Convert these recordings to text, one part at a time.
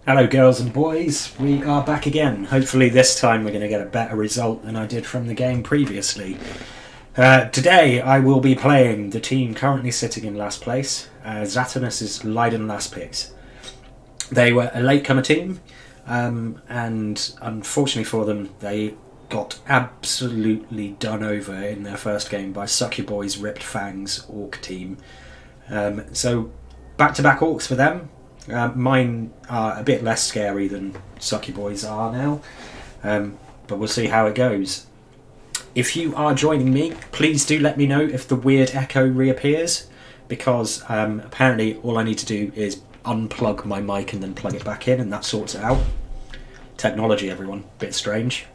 Hello girls and boys, we are back again. Hopefully this time we're going to get a better result than I did from the game previously. Today I will be playing the team currently sitting in last place, Xaturnus' Leiden last picks. They were a latecomer team, and unfortunately for them they got absolutely done over in their first game by Suck Your Boys' Ripped Fangs Orc team. So back-to-back Orcs for them. Mine are a bit less scary than Sucky Boys are now, but we'll see how it goes. If you are joining me, please do let me know if the weird echo reappears, because apparently all I need to do is unplug my mic and then plug it back in and that sorts it out. Technology, everyone, bit strange.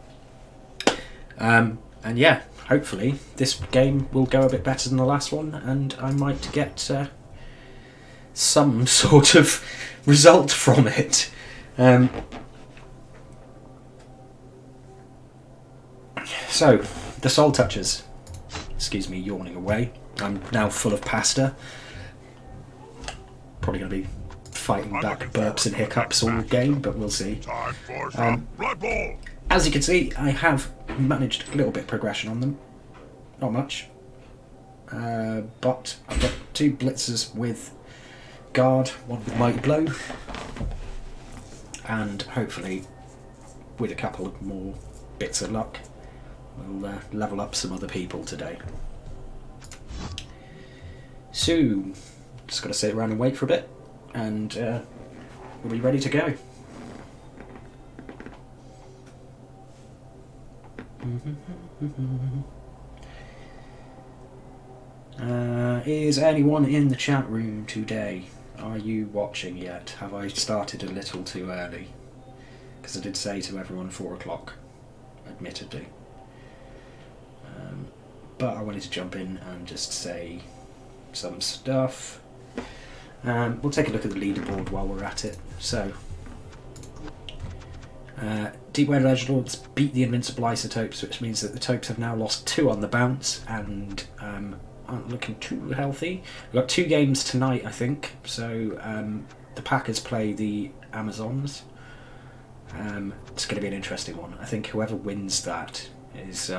And yeah, hopefully this game will go a bit better than the last one and I might get some sort of result from it. So, the Soul Touchaz. Excuse me, yawning away. I'm now full of pasta. Probably going to be fighting back burps and hiccups all game, but we'll see. As you can see, I have managed a little bit of progression on them. Not much. But I've got 2 blitzers with guard, 1 with mighty blow, and hopefully with a couple of more bits of luck we'll level up some other people today. So just got to sit around and wait for a bit and we'll be ready to go. Is anyone in the chat room today? Are you watching yet? Have I started a little too early? Because I did say to everyone 4 o'clock, admittedly. But I wanted to jump in and just say some stuff. We'll take a look at the leaderboard while we're at it. So, Deep Red Edgelords beat the Invincible Isotopes, which means that the Topes have now lost 2 on the bounce and aren't looking too healthy. We've got 2 games tonight, I think. So the Packers play the Amazons. It's going to be an interesting one. I think whoever wins that is,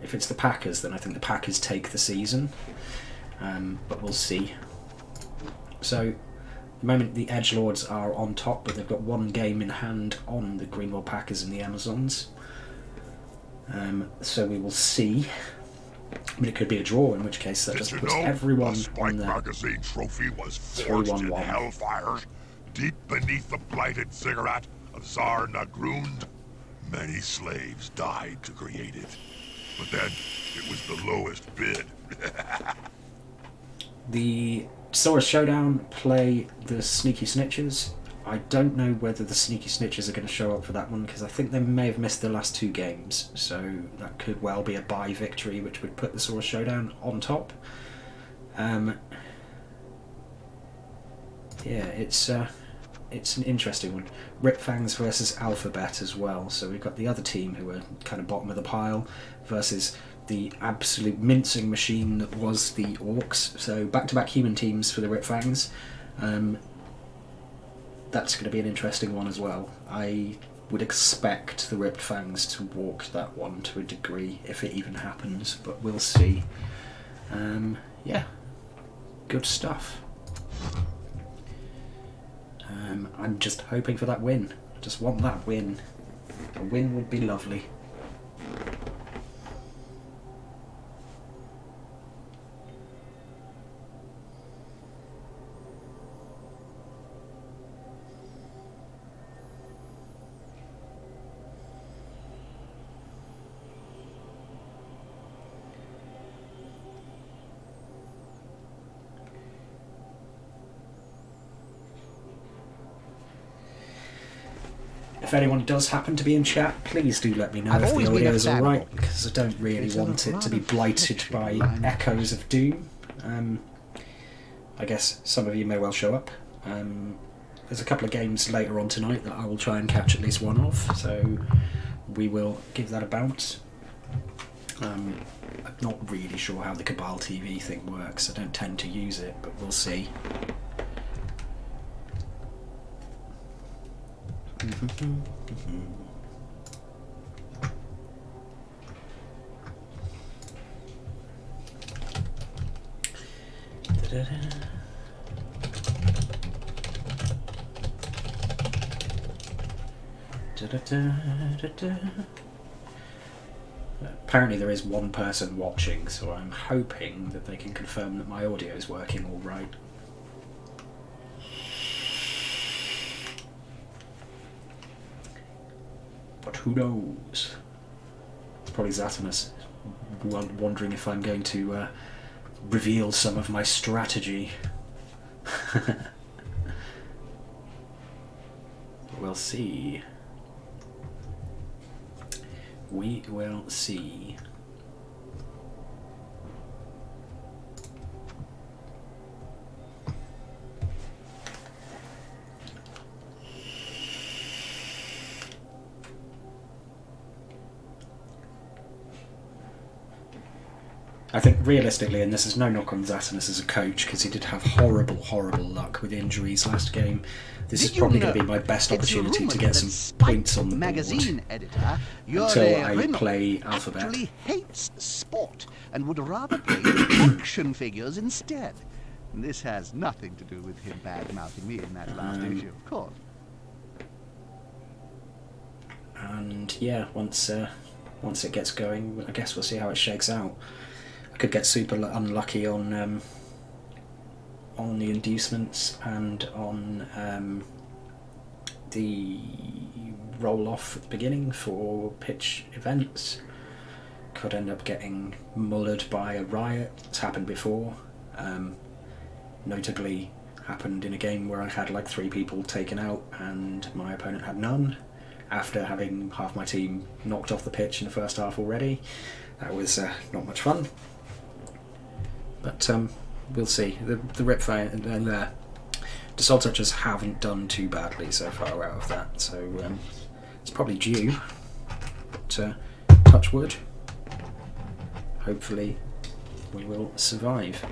if it's the Packers, then I think the Packers take the season. But we'll see. So at the moment the Edgelords are on top, but they've got 1 game in hand on the Greenwell Packers and the Amazons. So we will see. I mean, it could be a draw, in which case that just puts everyone on the magazine trophy was forged in hellfires deep beneath the blighted ziggurat of Tsar Nagrund. Many slaves died to create it, but then it was the lowest bid. The Saurus Showdown play the Sneaky Snitches. I don't know whether the Sneaky Snitches are going to show up for that one, because I think they may have missed the last 2 games, so that could well be a bye victory, which would put the Saurus Showdown on top. Yeah, it's an interesting one. Ripfangs versus Alphabet as well, so we've got the other team who are kind of bottom of the pile versus the absolute mincing machine that was the Orcs. So back-to-back human teams for the Ripfangs. That's going to be an interesting one as well. I would expect the Ripped Fangs to walk that one to a degree, if it even happens, but we'll see. Yeah, good stuff. I'm just hoping for that win. I just want that win. A win would be lovely. If anyone does happen to be in chat, please do let me know if the audio is alright, because I don't really want it to be blighted by echoes of doom. I guess some of you may well show up. There's a couple of games later on tonight that I will try and catch at least one of, so we will give that a bounce. I'm not really sure how the Cabal TV thing works. I don't tend to use it, but we'll see. Apparently there is one person watching, so I'm hoping that they can confirm that my audio is working all right. But who knows? It's probably Xaturnus wondering if I'm going to reveal some of my strategy. We'll see. We will see. I think realistically, and this is no knock on Xaturnus as a coach, because he did have horrible luck with injuries last game, this is probably going to be my best opportunity to get some points on the board editor, until I play Alphabet. Actually hates sport and would rather play action figures instead. This has nothing to do with him bad-mouthing me in that last issue, of course. And yeah, once it gets going, I guess we'll see how it shakes out. I could get super unlucky on the inducements and on the roll-off at the beginning for pitch events. Could end up getting mullered by a riot. It's happened before. Notably happened in a game where I had like 3 people taken out and my opponent had none, after having half my team knocked off the pitch in the first half already. That was not much fun. But we'll see. The Ripfire and the Soul Touchaz haven't done too badly so far out of that, so it's probably due. But touch wood. Hopefully we will survive.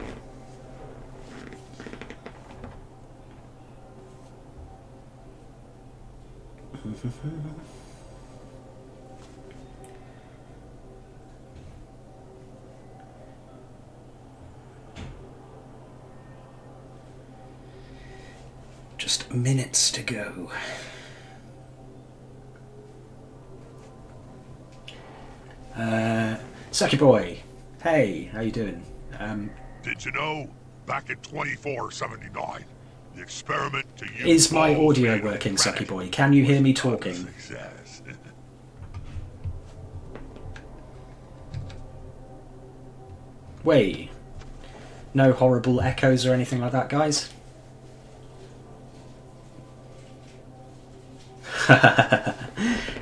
Just minutes to go. Sucky boy, hey, how you doing? Did you know, back in 2479, the experiment to use... Is my audio working, Sucky boy? Can you hear me talking? Success. Wait, no horrible echoes or anything like that, guys?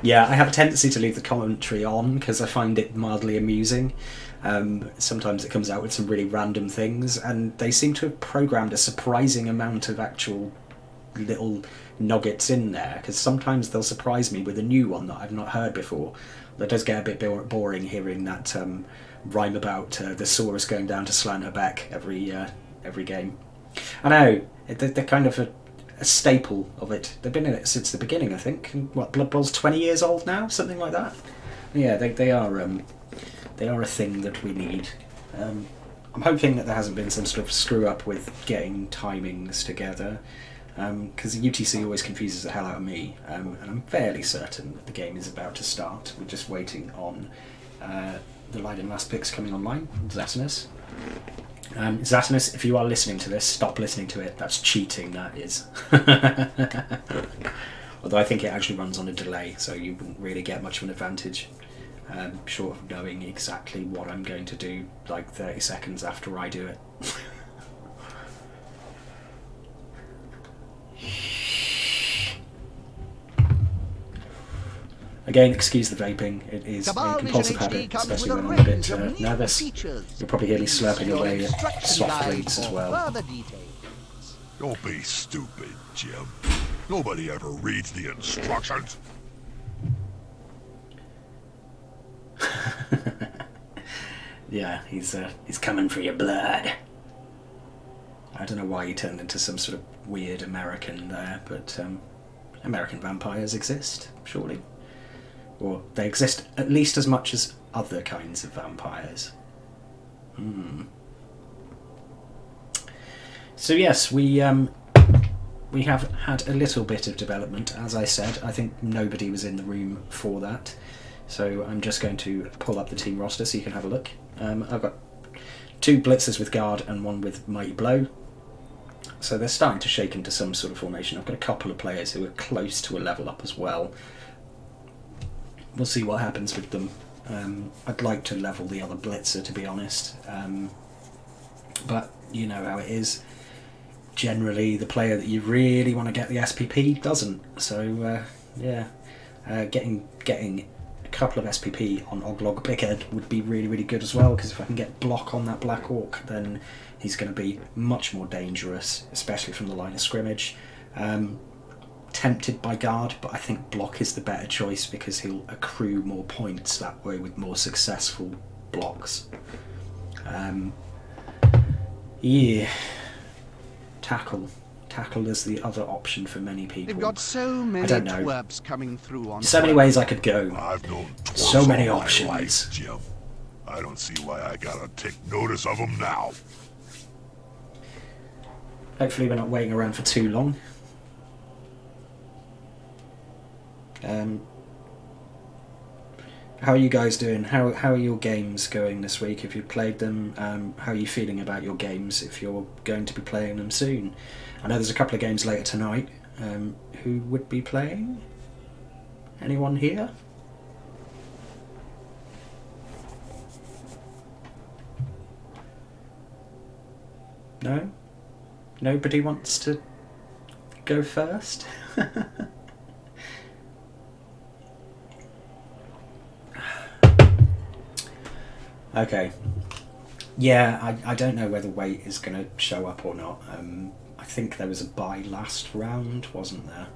Yeah, I have a tendency to leave the commentary on because I find it mildly amusing. Sometimes it comes out with some really random things, and they seem to have programmed a surprising amount of actual little nuggets in there, because sometimes they'll surprise me with a new one that I've not heard before. That does get a bit boring hearing that rhyme about the Saurus going down to slant her back every game. I know, they're kind of a staple of it. They've been in it since the beginning, I think. What, Blood Bowl's 20 years old now? Something like that? Yeah, they are a thing that we need. I'm hoping that there hasn't been some sort of screw up with getting timings together, because UTC always confuses the hell out of me, and I'm fairly certain that the game is about to start. We're just waiting on the Leiden last picks coming online, Xaturnus. Xaturnus, if you are listening to this, stop listening to it. That's cheating, that is. Although I think it actually runs on a delay, so you wouldn't really get much of an advantage, short of knowing exactly what I'm going to do like 30 seconds after I do it. Again, excuse the vaping. It is a compulsive habit, especially when I'm a bit nervous. You'll probably hear me slurping away at soft drinks as well. Don't be stupid, Jim. Nobody ever reads the instructions. Yeah, he's coming for your blood. I don't know why he turned into some sort of weird American there, but American vampires exist, surely. Or they exist at least as much as other kinds of vampires. So yes, we have had a little bit of development, as I said. I think nobody was in the room for that. So I'm just going to pull up the team roster so you can have a look. I've got 2 blitzers with guard and 1 with mighty blow. So they're starting to shake into some sort of formation. I've got a couple of players who are close to a level up as well. We'll see what happens with them. I'd like to level the other blitzer, to be honest. But you know how it is. Generally, the player that you really want to get the SPP doesn't. So, yeah. Getting a couple of SPP on Oglog Bighead would be really, really good as well, because if I can get block on that Black Orc, then he's going to be much more dangerous, especially from the line of scrimmage. Tempted by guard, but I think block is the better choice because he'll accrue more points that way with more successful blocks. Yeah. Tackle is the other option for many people. They've got so many twerps coming through on. So many ways I could go. I've known So many all my options. life, Jim. I don't see why I gotta take notice of them now. Hopefully we're not waiting around for too long. How are you guys doing? How are your games going this week? If you've played them, how are you feeling about your games if you're going to be playing them soon? I know there's a couple of games later tonight. Who would be playing? Anyone here? No? Nobody wants to go first? Okay. Yeah, I don't know whether weight is going to show up or not. I think there was a bye last round, wasn't there?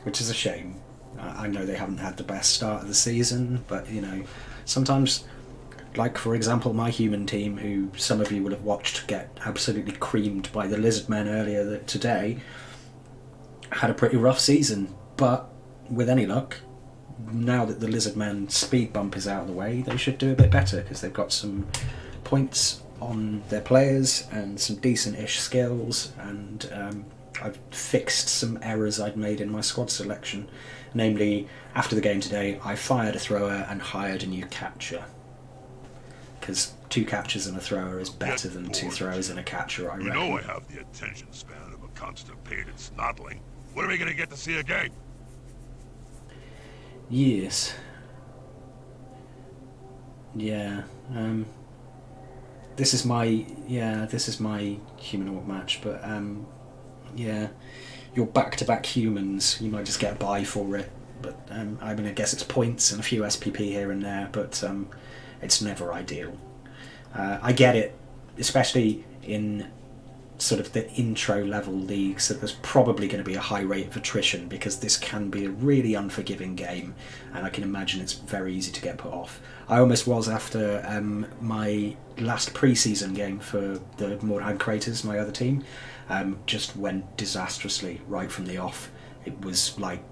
Which is a shame. I know they haven't had the best start of the season, but you know, sometimes, like for example my human team, who some of you will have watched get absolutely creamed by the Lizardmen earlier today, had a pretty rough season, but with any luck, now that the Lizardmen speed bump is out of the way, they should do a bit better because they've got some points on their players and some decent-ish skills, and I've fixed some errors I'd made in my squad selection. Namely, after the game today, I fired a thrower and hired a new catcher. Because 2 catchers and a thrower is better than 2 throwers and a catcher, I reckon. You know I have the attention span of a constipated snotling. When are we going to get to see a game? Yes. Yeah. This is my human orc match, but yeah, you're back-to-back humans. You might just get a bye for it, but I mean, I guess it's points and a few SPP here and there, but it's never ideal. I get it, especially in sort of the intro level leagues, that there's probably going to be a high rate of attrition because this can be a really unforgiving game, and I can imagine it's very easy to get put off. I almost was after my last pre-season game for the Mordheim Craters, my other team, just went disastrously right from the off. It was like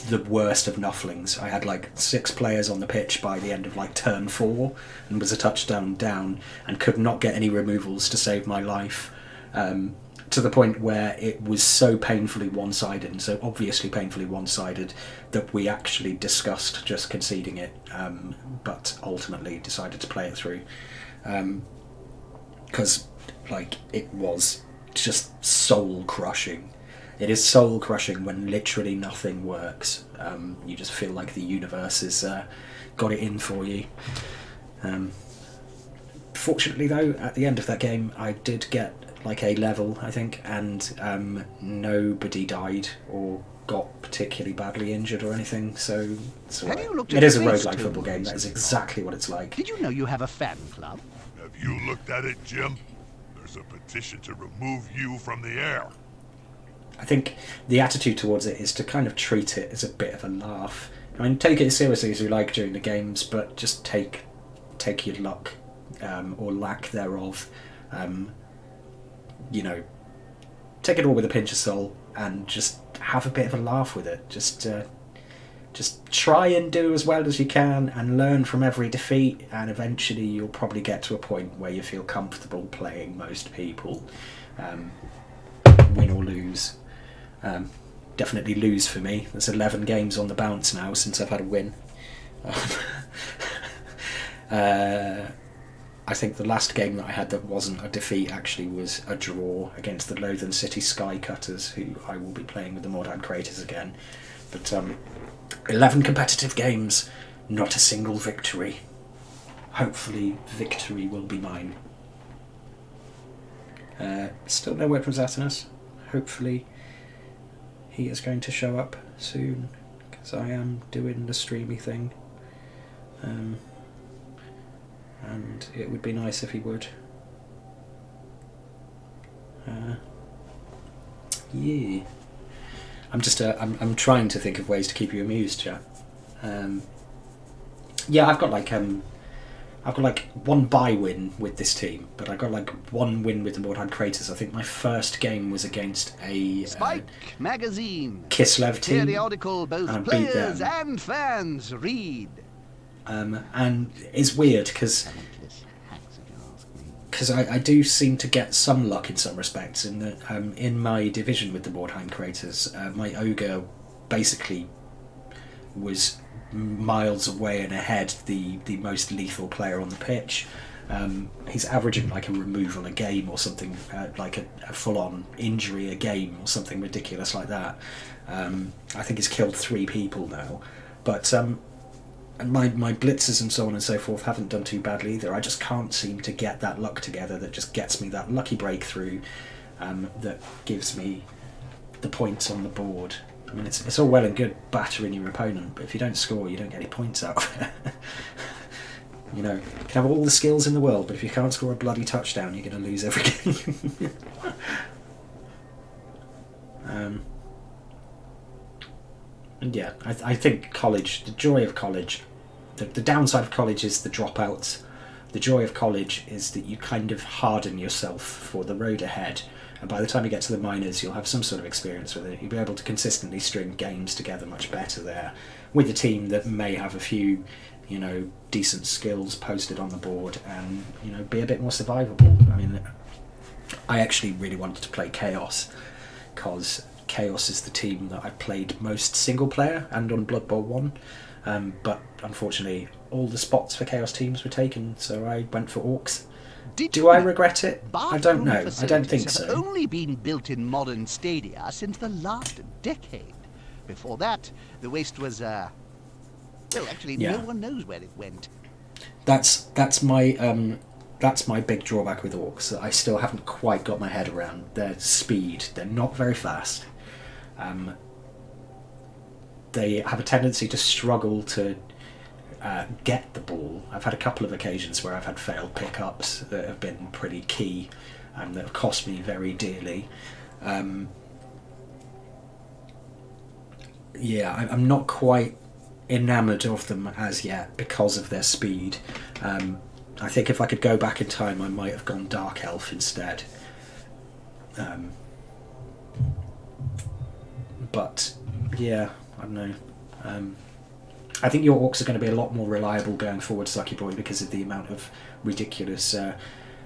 the worst of nufflings. I had like 6 players on the pitch by the end of like turn 4 and was a touchdown down and could not get any removals to save my life, to the point where it was so painfully one-sided and so obviously painfully one-sided that we actually discussed just conceding it, but ultimately decided to play it through, because like it was just soul crushing. It is soul crushing when literally nothing works. You just feel like the universe has got it in for you. Fortunately though, at the end of that game I did get like a level, I think, and nobody died or got particularly badly injured or anything, so it's alright. It is a roguelike football game, that is exactly what it's like. Did you know you have a fan club? Have you looked at it, Jim? There's a petition to remove you from the air. I think the attitude towards it is to kind of treat it as a bit of a laugh. I mean, take it as seriously as you like during the games, but just take your luck, or lack thereof, you know, take it all with a pinch of salt and just have a bit of a laugh with it. Just try and do as well as you can and learn from every defeat, and eventually you'll probably get to a point where you feel comfortable playing most people, win or lose. Definitely lose for me. There's 11 games on the bounce now since I've had a win. I think the last game that I had that wasn't a defeat actually was a draw against the Leiden City Skycutters, who I will be playing with the Mordheim Creators again. But 11 competitive games, not a single victory. Hopefully victory will be mine. Still no word from Xaturnus. Hopefully he is going to show up soon, because I am doing the streamy thing. And it would be nice if he would. Yeah. I'm trying to think of ways to keep you amused, chat. Yeah, I've got like one bye win with this team, but I got like one win with the Mordheim Creators. I think my first game was against a Spike Magazine Kislev team, periodical both and I beat players them. and fans read. And it's weird because I do seem to get some luck in some respects. In that, in my division with the Mordheim Creators, my ogre basically was miles away and ahead the most lethal player on the pitch. He's averaging like a removal a game or something, like a full-on injury a game or something ridiculous like that. I think he's killed 3 people now, but and my blitzers and so on and so forth haven't done too badly either. I just can't seem to get that luck together that just gets me that lucky breakthrough, that gives me the points on the board. I mean, it's all well and good battering your opponent, but if you don't score, you don't get any points out of it. You know, you can have all the skills in the world, but if you can't score a bloody touchdown, you're going to lose every game. And yeah, I think college, the joy of college, the downside of college is the dropouts. The joy of college is that you kind of harden yourself for the road ahead, and by the time you get to the minors, you'll have some sort of experience with it. You'll be able to consistently string games together much better there, with a team that may have a few, you know, decent skills posted on the board, and, you know, be a bit more survivable. I mean, I actually really wanted to play Chaos, because Chaos is the team that I played most single player and on Blood Bowl 1, but unfortunately all the spots for Chaos teams were taken, so I went for Orcs. Do I regret it? I don't know. I don't think so. Have only been built in modern stadia since the last decade. Before that, the waste was, well, actually, Yeah. no one knows where it went. That's my big drawback with Orcs, that I still haven't quite got my head around their speed. They're not very fast. They have a tendency to struggle to get the ball. I've had a couple of occasions where I've had failed pickups that have been pretty key and that have cost me very dearly. Yeah, I'm not quite enamoured of them as yet because of their speed. I think if I could go back in time, I might have gone Dark Elf instead. But yeah, I don't know. I think your Orcs are going to be a lot more reliable going forward, Sucky Boy, because of the amount of ridiculous, the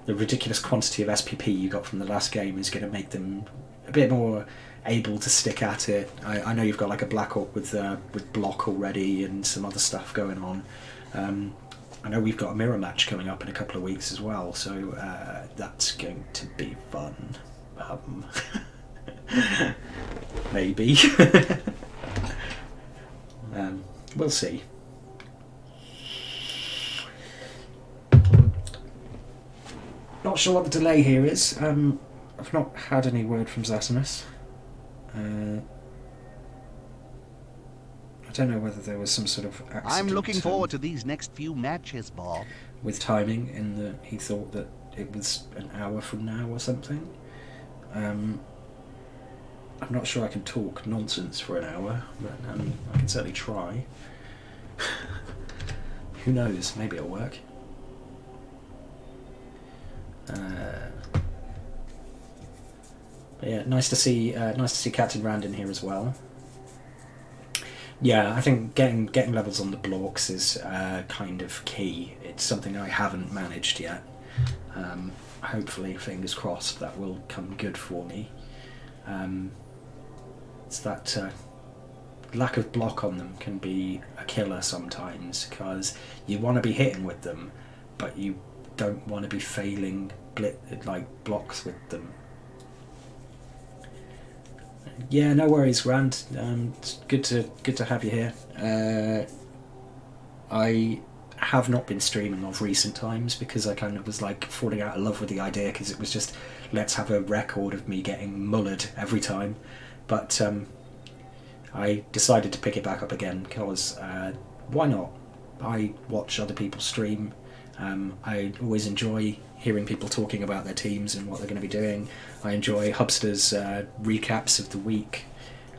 ridiculous quantity of SPP you got from the last game is going to make them a bit more able to stick at it. I know you've got like a Black Orc with block already and some other stuff going on. I know we've got a mirror match coming up in a couple of weeks as well, so that's going to be fun. Maybe. We'll see. Not sure what the delay here is. I've not had any word from Xaturnus. I don't know whether there was some sort of accident. I'm looking forward to these next few matches, Bob. With timing, in that he thought that it was an hour from now or something. I'm not sure I can talk nonsense for an hour, but I can certainly try. Who knows? Maybe it'll work. But yeah, nice to see Captain Rand in here as well. Yeah, I think getting levels on the blocks is kind of key. It's something I haven't managed yet. Hopefully, fingers crossed, that will come good for me. It's that lack of block on them can be a killer sometimes, because you want to be hitting with them, but you don't want to be failing blocks with them. Yeah, no worries, Rand. It's good to have you here. I have not been streaming of recent times because I kind of was like falling out of love with the idea, because it was just, let's have a record of me getting mullered every time. But I decided to pick it back up again because why not? I watch other people stream. I always enjoy hearing people talking about their teams and what they're going to be doing. I enjoy Hubster's recaps of the week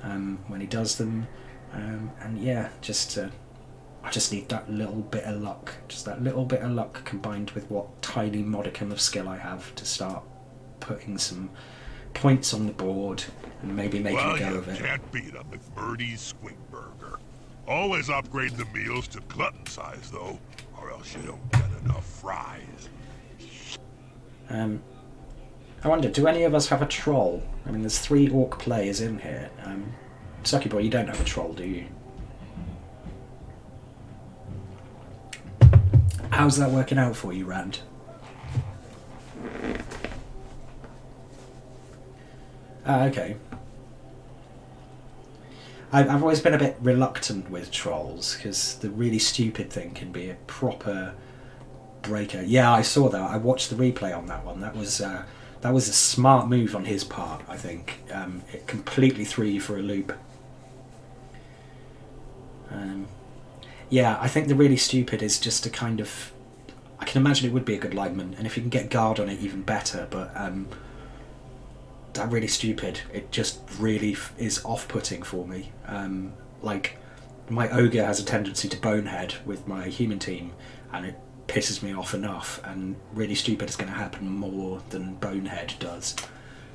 when he does them. And yeah, I just need that little bit of luck. Just that little bit of luck combined with what tiny modicum of skill I have to start putting some points on the board and maybe making a go of it. Well, you can't beat a McMurdy's Squig Burger. Always upgrade the meals to glutton size, though, or else you don't get enough fries. I wonder, do any of us have a troll? I mean, there's 3 orc players in here. Sucky Boy, you don't have a troll, do you? How's that working out for you, Rand? Okay. I've always been a bit reluctant with trolls, because the really stupid thing can be a proper breaker. Yeah, I saw that. I watched the replay on that one. That was a smart move on his part, I think. It completely threw you for a loop. Yeah, I think the really stupid is just to kind of... I can imagine it would be a good lineman, and if you can get guard on it, even better, but that really stupid, it just really is off-putting for me. Like, my ogre has a tendency to bonehead with my human team, and it pisses me off enough, and really stupid is going to happen more than bonehead does.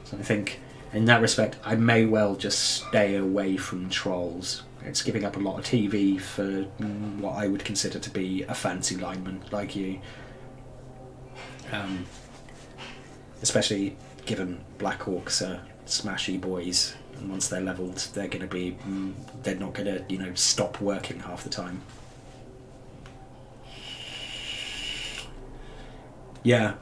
So I think, in that respect, I may well just stay away from trolls. It's giving up a lot of TV for what I would consider to be a fancy lineman like you. Especially given Black Hawks are smashy boys, and once they're levelled, they're going to be... they're not going to, stop working half the time. Yeah.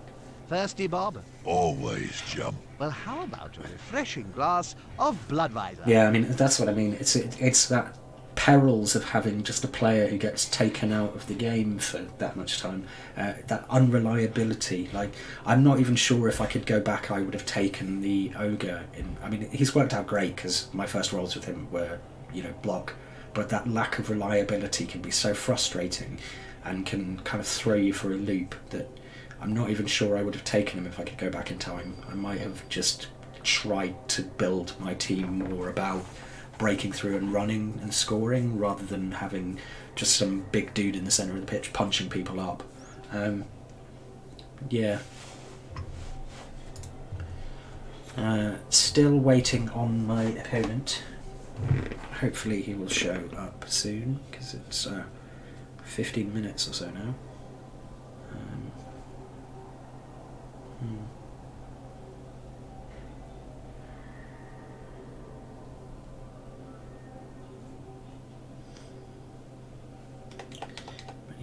Thirsty, Bob? Always, chum. Well, how about a refreshing glass of Bloodweiser? Yeah, I mean, that's what I mean. It's that perils of having just a player who gets taken out of the game for that much time. That unreliability. Like, I'm not even sure if I could go back, I would have taken the ogre in. I mean, he's worked out great because my first rolls with him were, block. But that lack of reliability can be so frustrating and can kind of throw you for a loop that I'm not even sure I would have taken him if I could go back in time. I might have just tried to build my team more about breaking through and running and scoring rather than having just some big dude in the centre of the pitch punching people up. Yeah. Still waiting on my opponent. Hopefully he will show up soon, because it's 15 minutes or so now.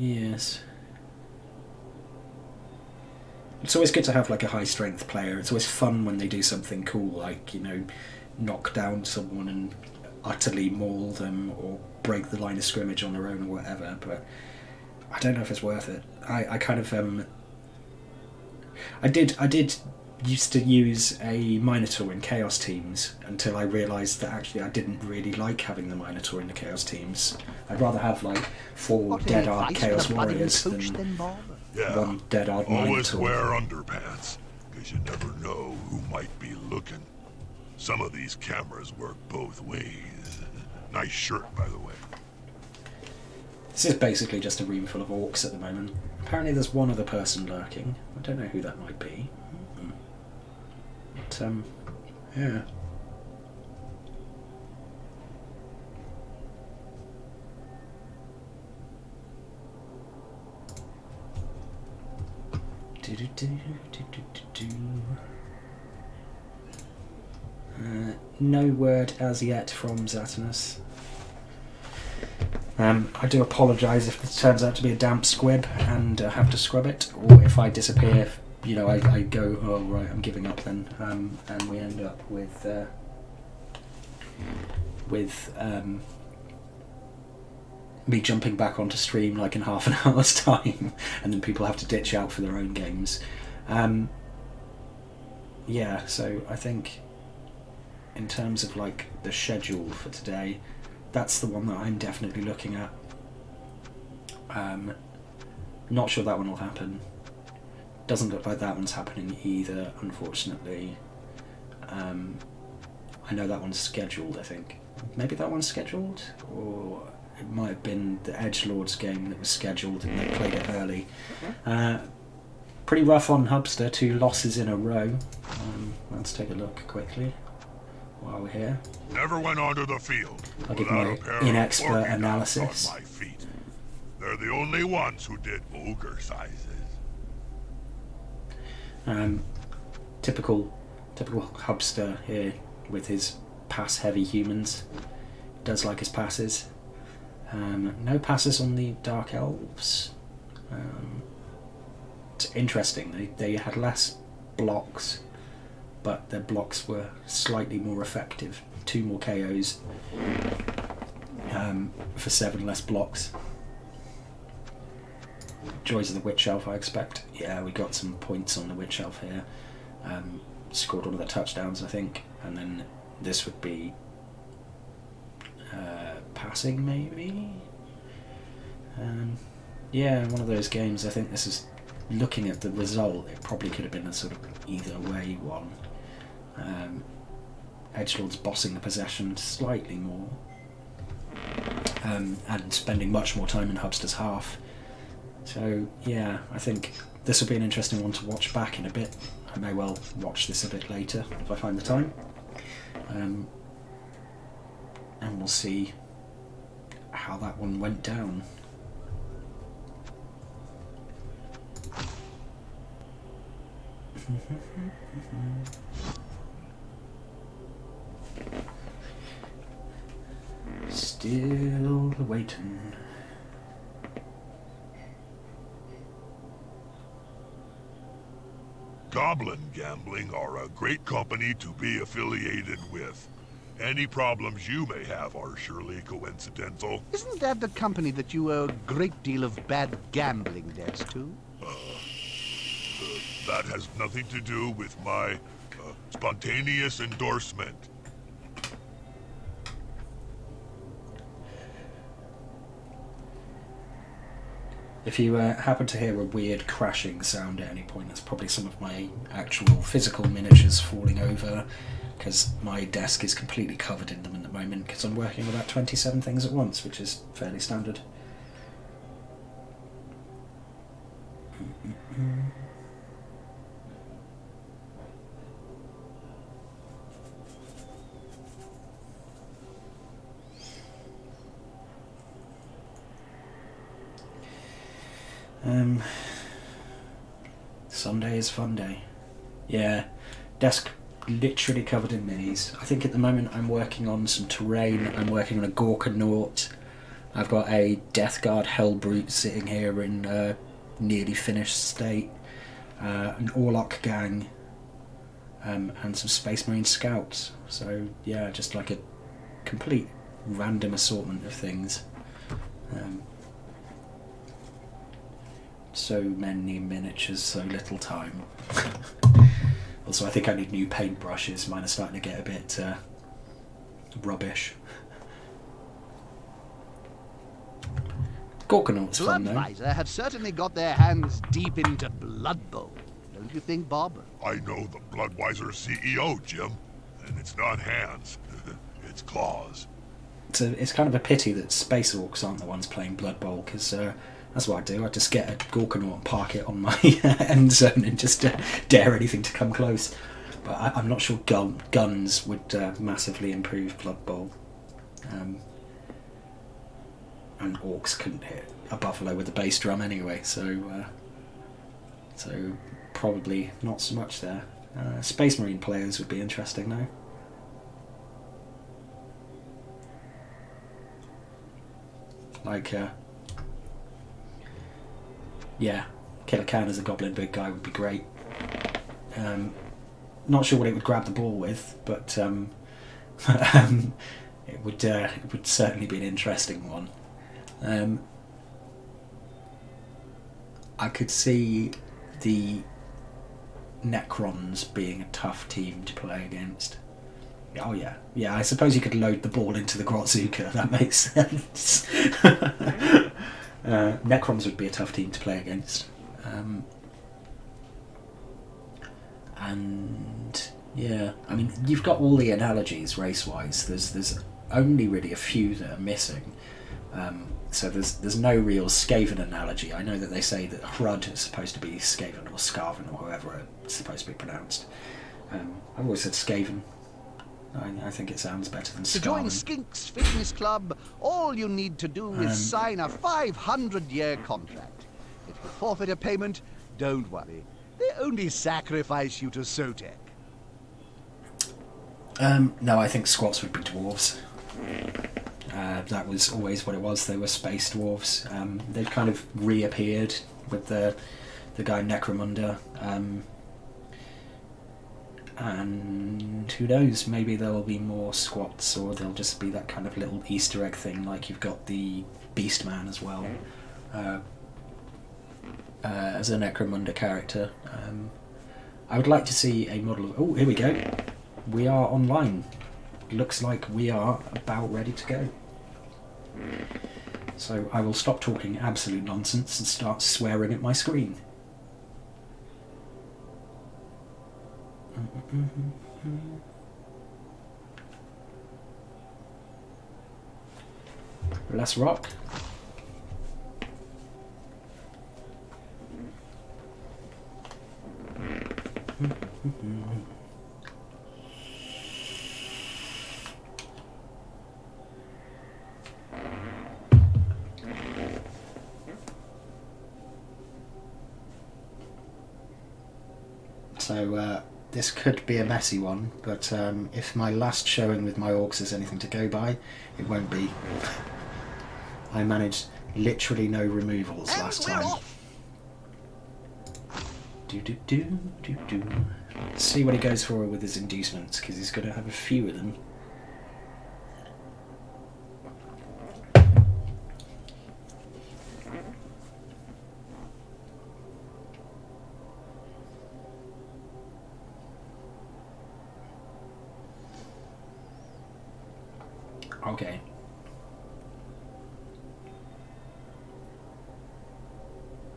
Yes. It's always good to have like a high strength player. It's always fun when they do something cool, like, knock down someone and utterly maul them or break the line of scrimmage on their own or whatever, but I don't know if it's worth it. I kind of I did used to use a Minotaur in Chaos teams until I realised that actually I didn't really like having the Minotaur in the Chaos teams. I'd rather have like 4 dead-hard Chaos Warriors than one dead-hard Minotaur. Always wear underpants, because you never know who might be looking. Some of these cameras work both ways. Nice shirt, by the way. This is basically just a room full of orcs at the moment. Apparently there's one other person lurking. I don't know who that might be. But, Yeah. No word as yet from Xaturnus. I do apologise if this turns out to be a damp squib and have to scrub it, or if I disappear, you know, I go, oh right, I'm giving up then, and we end up with me jumping back onto stream like in half an hour's time, and then people have to ditch out for their own games. Yeah, so I think in terms of like the schedule for today, that's the one that I'm definitely looking at. Not sure that one will happen. Doesn't look like that one's happening either, unfortunately. I know that one's scheduled, I think. Maybe that one's scheduled? Or it might have been the Edgelords game that was scheduled and they played it early. Pretty rough on Hubster, 2 losses in a row. Let's take a look quickly while we're here. Never went onto the field. I'll give my inexpert analysis. On my feet. They're the only ones who did ogre sizes. Typical Hubster here with his pass-heavy humans. Does like his passes. No passes on the Dark Elves. It's interesting. They had less blocks, but their blocks were slightly more effective. 2 more KOs for 7 less blocks. Joys of the Witch Elf, I expect. Yeah, we got some points on the Witch Elf here. Scored one of the touchdowns, I think, and then this would be passing, maybe. Yeah, one of those games. I think this is, looking at the result, it probably could have been a sort of either way one. Edgelord's bossing the possession slightly more, and spending much more time in Hubster's half. So yeah, I think this will be an interesting one to watch back in a bit. I may well watch this a bit later if I find the time. And we'll see how that one went down. Still waiting. Goblin Gambling are a great company to be affiliated with. Any problems you may have are surely coincidental. Isn't that the company that you owe a great deal of bad gambling debts to? That has nothing to do with my spontaneous endorsement. If you happen to hear a weird crashing sound at any point, that's probably some of my actual physical miniatures falling over, because my desk is completely covered in them at the moment, because I'm working on about 27 things at once, which is fairly standard. Sunday is fun day. Yeah, desk literally covered in minis. I think at the moment I'm working on some terrain. I'm working on a Gorkanaut. I've got a Death Guard Hellbrute sitting here in nearly finished state. An Orlok gang. And some Space Marine Scouts. So yeah, just like a complete random assortment of things. So many miniatures, so little time. Also, I think I need new paintbrushes. Mine are starting to get a bit rubbish. Gorkanaut's fun though. Bloodvisor have certainly got their hands deep into Blood Bowl, don't you think, Bob? I know the Bloodwiser CEO, Jim, and it's not hands, it's claws. It's kind of a pity that Space Orcs aren't the ones playing Blood Bowl, because that's what I do. I just get a Gorkanaut and park it on my end zone and just dare anything to come close. But I'm not sure guns would massively improve Blood Bowl. And orcs couldn't hit a buffalo with a bass drum anyway, so probably not so much there. Space Marine players would be interesting though. Like, yeah, Killer Khan as a goblin big guy would be great. Not sure what it would grab the ball with, but it would certainly be an interesting one. I could see the Necrons being a tough team to play against. Oh yeah, yeah. I suppose you could load the ball into the Grotzuka. That makes sense. Necrons would be a tough team to play against. And yeah, I mean, you've got all the analogies race-wise. There's only really a few that are missing. So there's no real Skaven analogy. I know that they say that Hrud is supposed to be Skaven or Scarven or however it's supposed to be pronounced. I've always said Skaven. I think it sounds better than Scarven. To join Skink's Fitness Club, all you need to do is sign a 500-year contract. If you forfeit a payment, don't worry. They only sacrifice you to Sotek. No, I think squats would be dwarves. That was always what it was. They were space dwarves. They've kind of reappeared with the guy Necromunda. And who knows, maybe there will be more squats, or they'll just be that kind of little Easter egg thing, like you've got the Beastman as well, as a Necromunda character. I would like to see a model of... Oh, here we go. We are online. Looks like we are about ready to go. So I will stop talking absolute nonsense and start swearing at my screen. Let's rock. So this could be a messy one, but if my last showing with my orcs is anything to go by, it won't be. I managed literally no removals last time. Let's see what he goes for with his inducements, because he's going to have a few of them. Okay.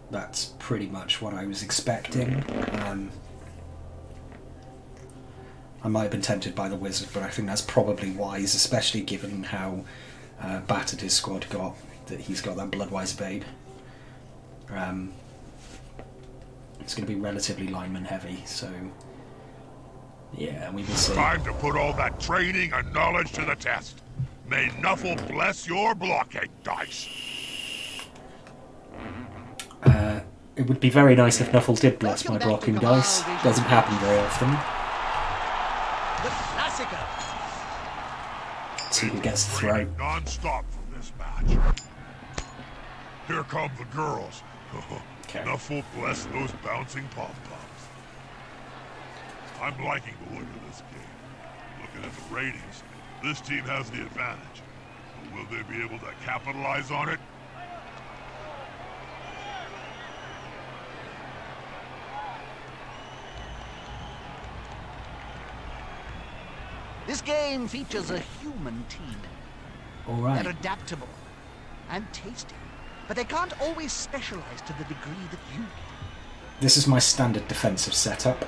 That's pretty much what I was expecting. I might have been tempted by the wizard, but I think that's probably wise, especially given how battered his squad got, that he's got that Bloodwise Babe. It's going to be relatively lineman heavy, so yeah, we will see. Time to put all that training and knowledge to the test. May Nuffle bless your blocking dice. It would be very nice if Nuffle did bless my blocking dice. Doesn't happen very often. Let's see who gets the throw. Non-stop from this match. Here come the girls. Okay. Nuffle bless those bouncing pom-poms. I'm liking the look of this game. Looking at the ratings, this team has the advantage. But will they be able to capitalize on it? This game features a human team. All right. They're adaptable and tasty, but they can't always specialize to the degree that you do. This is my standard defensive setup.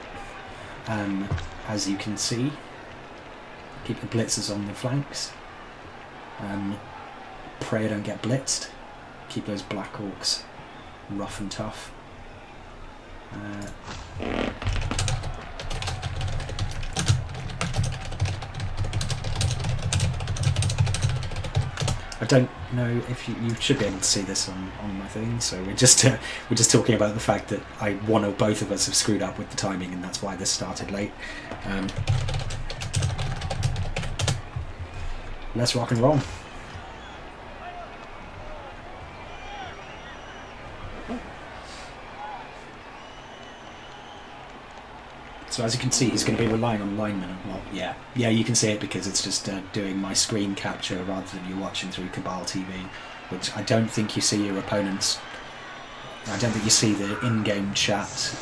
As you can see, keep the blitzers on the flanks. Pray I don't get blitzed. Keep those black orcs rough and tough. don't know if you should be able to see this on my thing. So we're just talking about the fact that one or both of us have screwed up with the timing, and that's why this started late. Let's rock and roll. So as you can see, he's going to be relying on linemen. Well, yeah, you can see it because it's just doing my screen capture rather than you watching through Cabal TV, which I don't think you see your opponents. I don't think you see the in-game chat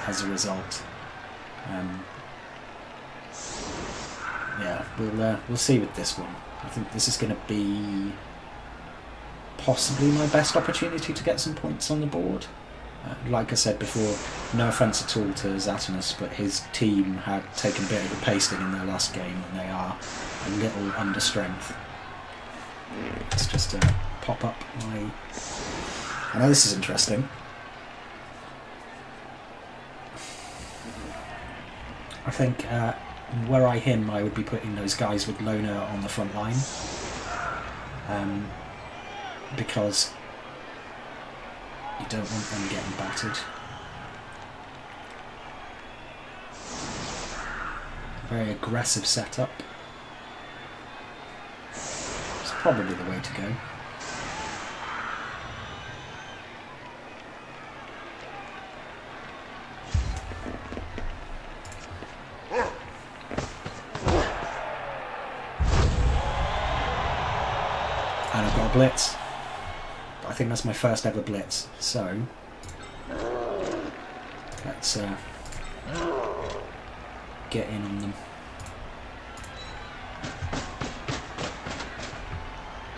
as a result. Yeah, we'll see with this one. I think this is going to be possibly my best opportunity to get some points on the board. Like I said before, no offence at all to Xaturnus, but his team had taken a bit of a pasting in their last game, and they are a little under strength. Let's just pop up my... I know this is interesting. I think where I him, I would be putting those guys with Loner on the front line. Because you don't want them getting battered. Very aggressive setup. It's probably the way to go. And I've got a blitz. I think that's my first ever blitz, so let's get in on them.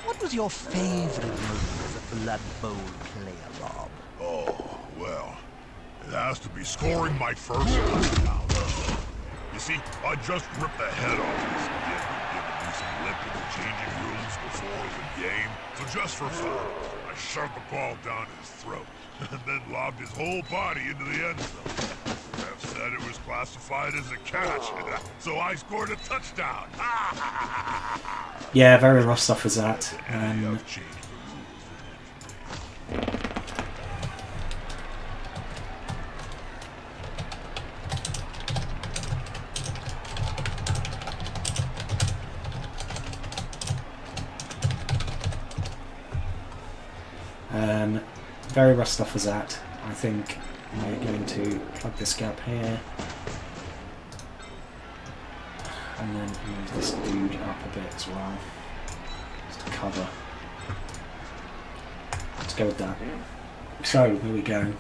What was your favourite moment as a Blood Bowl player, Rob? Oh, well, it has to be scoring my first touchdown. You see, I just ripped the head off this kid who'd given me some lip in the changing rooms before the game. So just for fun, I shoved the ball down his throat and then lobbed his whole body into the end zone. Ref said it was classified as a catch, so I scored a touchdown. Yeah, very rough stuff as that. Very rough stuff as that. I think we're going to plug this gap here and then move this dude up a bit as well, just to cover. Let's go with that. So here we go.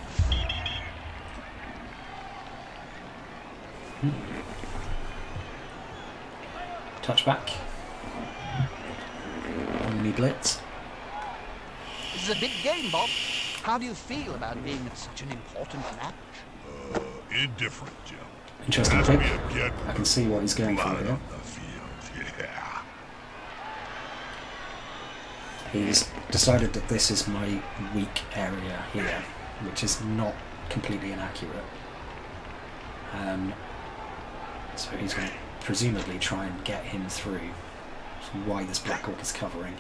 Touchback. Only blitz. This is a big game, Bob. How do you feel about being at such an important match? Indifferent, Jim. Interesting pick. I can see what he's going for here. Yeah. He's decided that this is my weak area here, which is not completely inaccurate. So he's going to presumably try and get him through. That's why this Black Hawk is covering.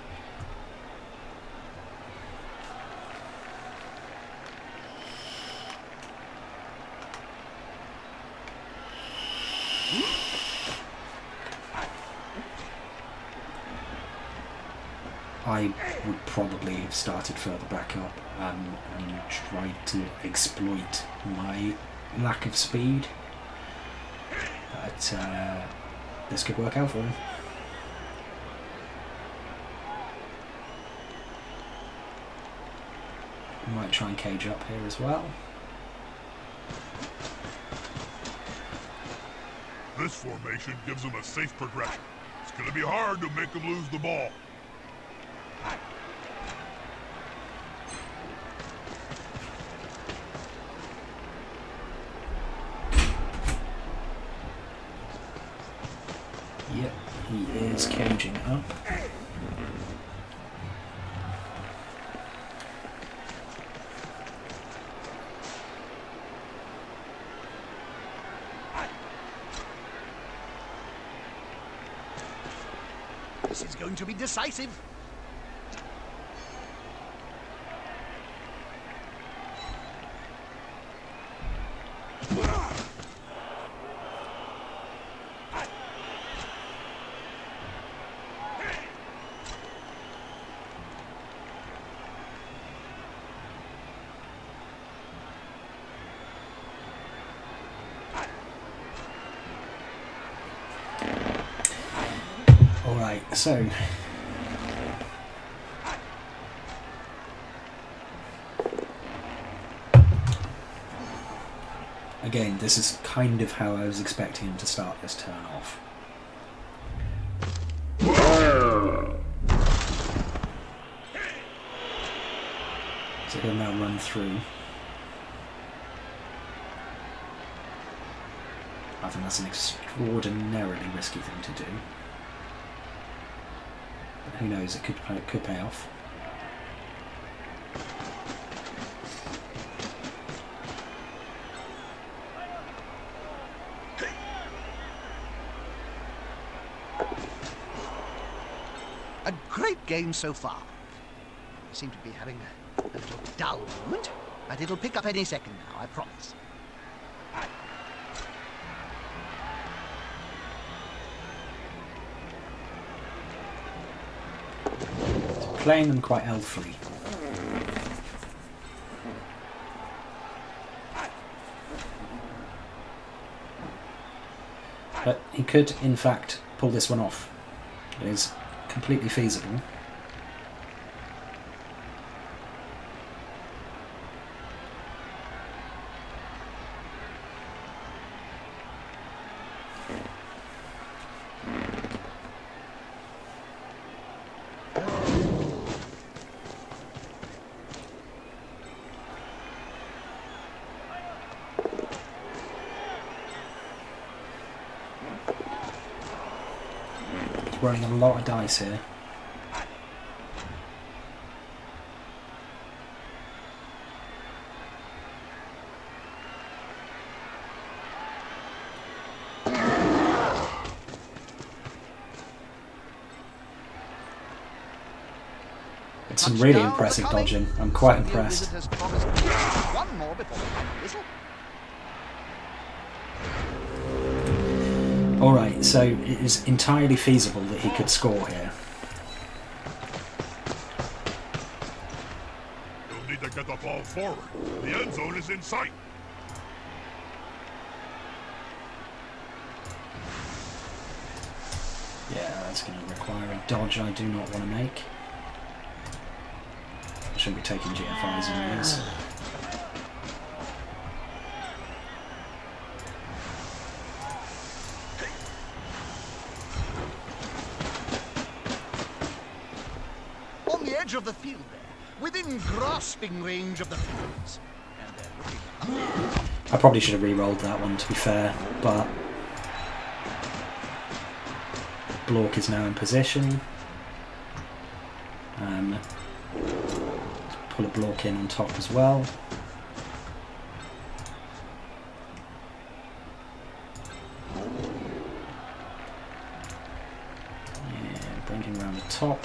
I would probably have started further back up and tried to exploit my lack of speed, but this could work out for him. Might try and cage up here as well. This formation gives them a safe progression. It's going to be hard to make them lose the ball. Yep, he is caging up. This is going to be decisive. so again, this is kind of how I was expecting him to start this turn off. So he'll now run through. I think that's an extraordinarily risky thing to do. But who knows, it could pay off. A great game so far. You seem to be having a little dull moment, but it'll pick up any second now, I promise. Playing them quite elfily. But he could, in fact, pull this one off. It is completely feasible. Rolling a lot of dice here. It's some really impressive dodging. I'm quite impressed. One more before the final whistle. Alright, so it is entirely feasible that he could score here. You'll need to get the ball forward. The end zone is in sight. Yeah, that's going to require a dodge I do not want to make. I shouldn't be taking GFIs in these. On the edge of the field there, within grasping range of the fields. And they're looking. I probably should have re-rolled that one, to be fair, but Blork is now in position. Pull a Blork in on top as well. Yeah, bring him around the top.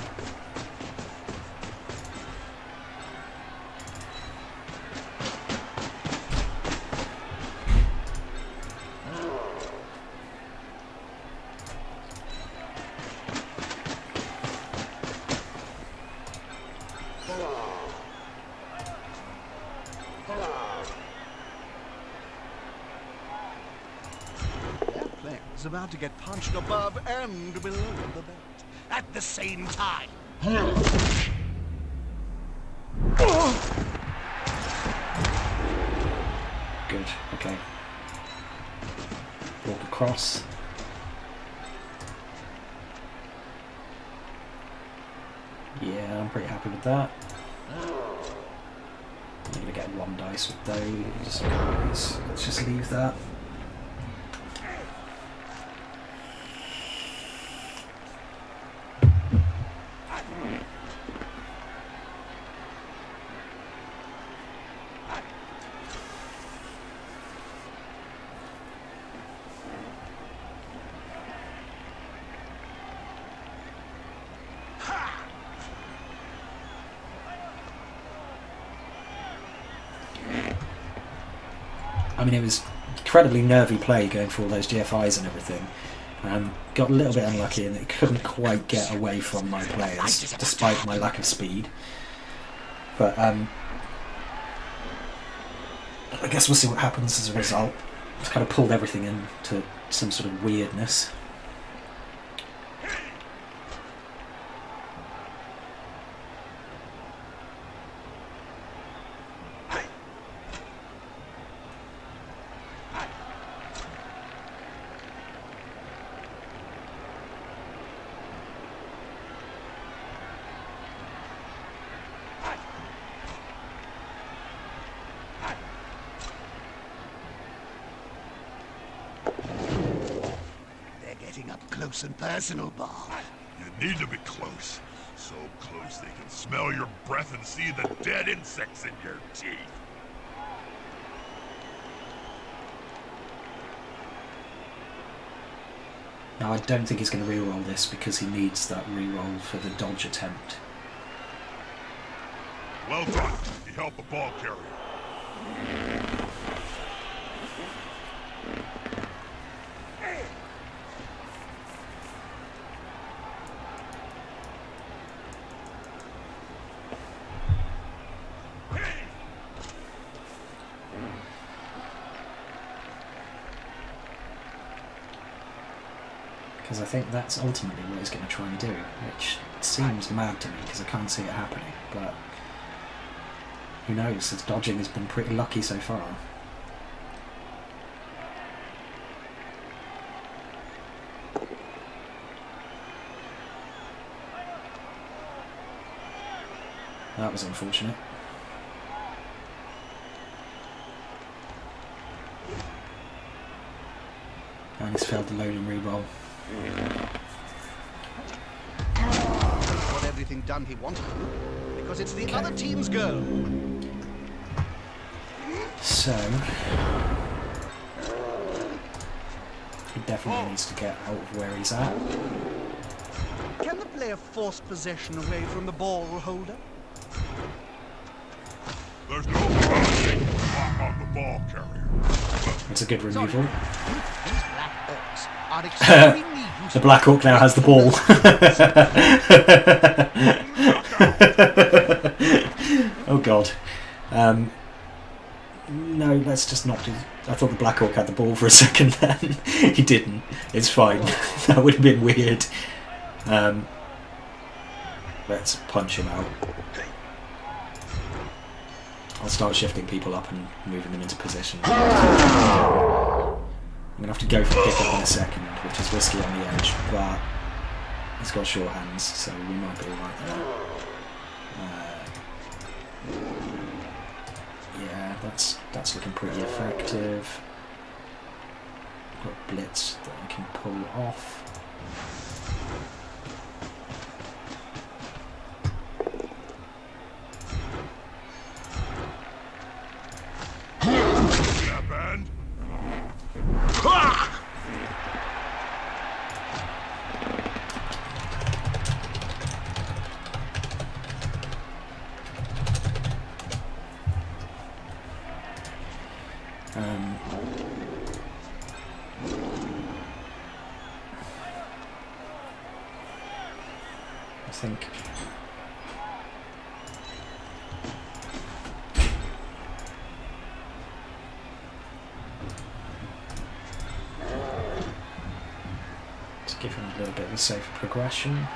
Is about to get punched above and below the belt at the same time. Good, okay. Walk across. Yeah, I'm pretty happy with that. I'm going to get one dice with those. Let's just leave that. I mean, it was incredibly nervy play going for all those GFIs and everything. Got a little bit unlucky and it couldn't quite get away from my players, despite my lack of speed. But I guess we'll see what happens as a result. It's kind of pulled everything into some sort of weirdness. close and personal, Bob. You need to be close. So close they can smell your breath and see the dead insects in your teeth. Now I don't think he's going to reroll this because he needs that reroll for the dodge attempt. Well done. You help the ball carrier. Because I think that's ultimately what he's going to try and do, which seems mad to me because I can't see it happening, but who knows, his dodging has been pretty lucky so far. That was unfortunate. And he's failed the load and reroll. Got everything done he wanted to, because it's the other team's girl. So he definitely needs to get out of where he's at. Can the player force possession away from the ball holder? There's no crossing block on the ball carrier. It's a good removal. These black orcs are extremely The Black Orc now has the ball. Oh god. No, let's just not do... I thought the Black Orc had the ball for a second then. He didn't. It's fine. That would have been weird. Let's punch him out. I'll start shifting people up and moving them into position. I'm going to have to go for pick-up in a second, which is risky on the edge, but he's got short hands, so we might be alright there. Yeah, that's looking pretty effective. Got blitz that I can pull off. I think to give him a little bit of a safer progression.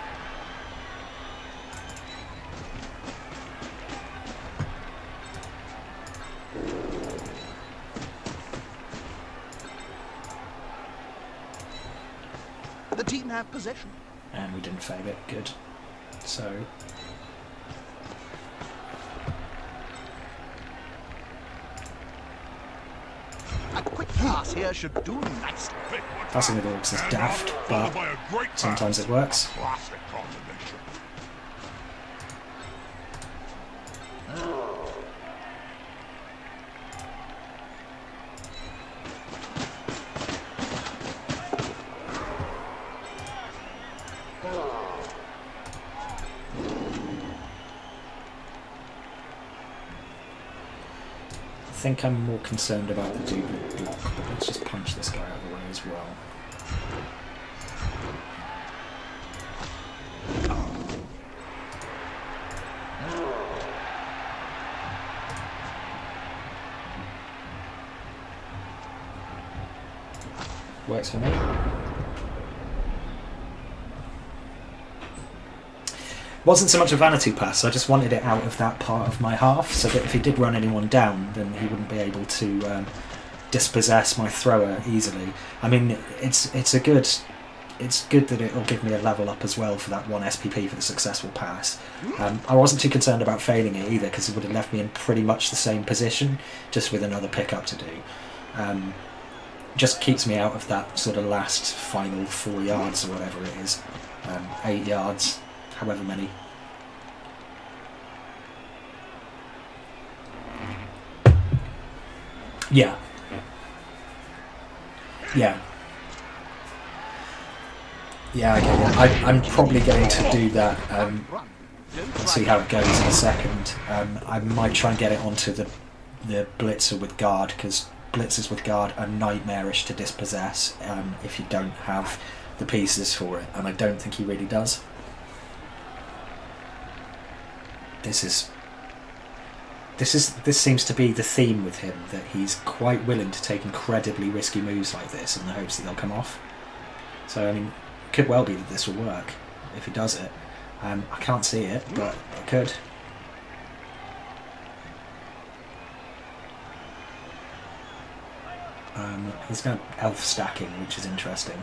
The team have possession. And we didn't fail it, good. So a quick pass here should do nicely. passing with orcs is daft, but sometimes it works. Classic combination. I think I'm more concerned about the dude with block, but let's just punch this guy out of the way as well. Works for me. Wasn't so much a vanity pass, I just wanted it out of that part of my half, so that if he did run anyone down, then he wouldn't be able to dispossess my thrower easily. I mean, it's good that it'll give me a level up as well for that 1 SPP for the successful pass. I wasn't too concerned about failing it either, because it would have left me in pretty much the same position, just with another pickup to do. just keeps me out of that sort of last final 4 yards or whatever it is. 8 yards, however many. Yeah. Yeah. Yeah, I get it. I'm probably going to do that, see how it goes in a second. I might try and get it onto the blitzer with guard, because blitzers with guard are nightmarish to dispossess if you don't have the pieces for it, and I don't think he really does. This seems to be the theme with him, that he's quite willing to take incredibly risky moves like this in the hopes that they'll come off. So I mean, it could well be that this will work if he does it. I can't see it, but it could. He's now elf stacking, which is interesting.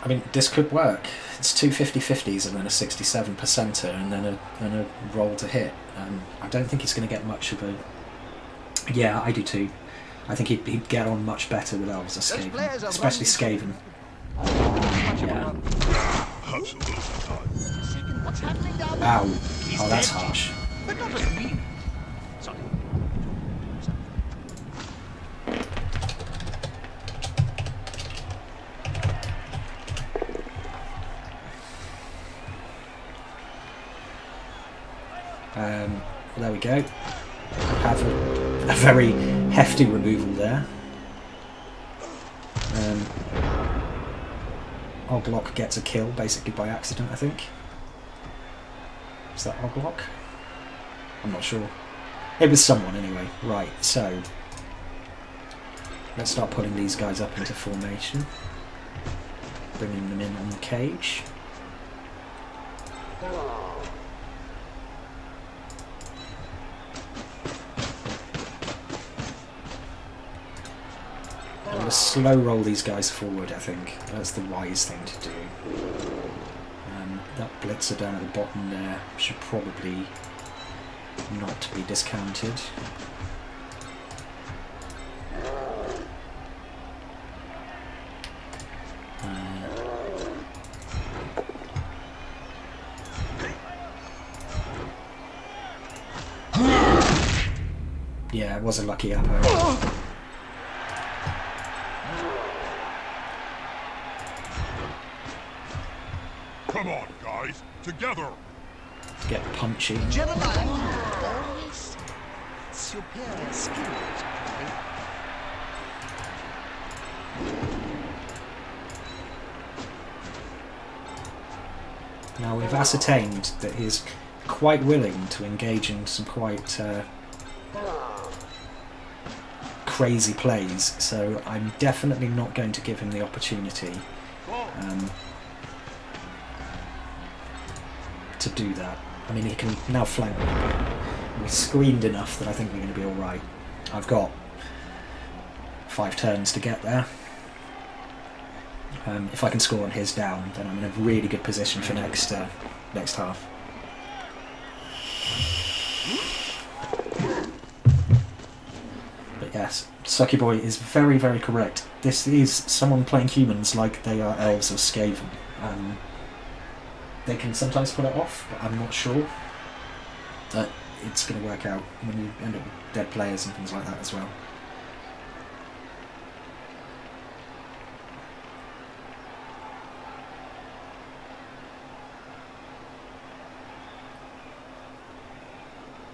I mean, this could work. It's two 50-50s and then a 67 percenter and then a roll to hit. I don't think he's going to get much of a... Yeah, I do too. I think he'd get on much better with elves or Skaven, especially Skaven. Yeah. Ow. Oh, that's harsh. Well, there we go. Have a very hefty removal there. Oglock gets a kill basically by accident, I think. Is that Oglock? I'm not sure. It was someone anyway. Right, so let's start putting these guys up into formation. Bringing them in on the cage. I'm going to slow roll these guys forward, I think. That's the wise thing to do. That blitzer down at the bottom there should probably not be discounted. Yeah, it was a lucky upper. Come on, guys, together. Get punchy. Gentlemen, always superior skills. Now we've ascertained that he's quite willing to engage in some quite crazy plays, so I'm definitely not going to give him the opportunity to do that. I mean, he can now flank me, but we screened enough that I think we're going to be alright. I've got 5 turns to get there. If I can score on his down, then I'm in a really good position for next half. But yes, Sucky Boy is very, very correct. This is someone playing humans like they are elves or Skaven. They can sometimes pull it off, but I'm not sure that it's going to work out when you end up with dead players and things like that as well.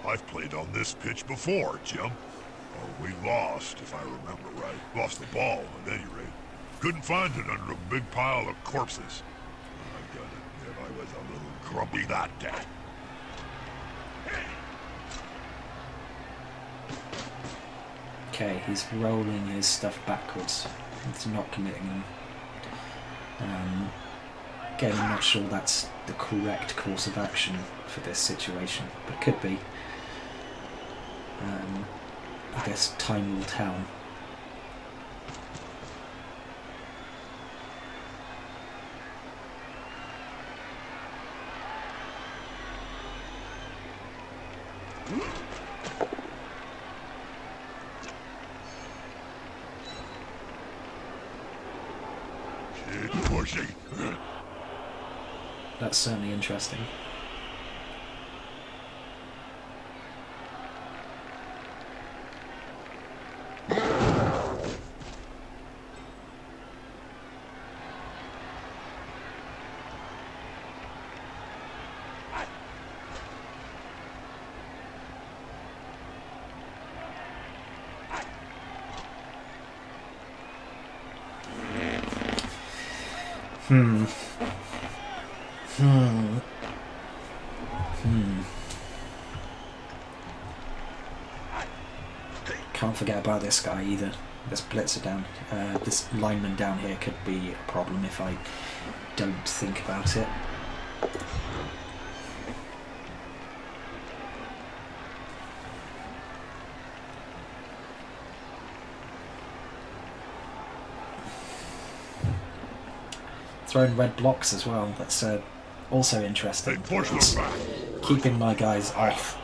I've played on this pitch before, Jim. Oh, we lost, if I remember right. Lost the ball, at any rate. Couldn't find it under a big pile of corpses. I got it. If I was a little grumpy that day. Okay, he's rolling his stuff backwards. It's not committing them. Again, I'm not sure that's the correct course of action for this situation, but it could be. I guess time will tell. Keep pushing. That's certainly interesting. Can't forget about this guy either. This blitzer down, this lineman down here could be a problem if I don't think about it. Throwing red blocks as well, that's also interesting. It's keeping my guys off.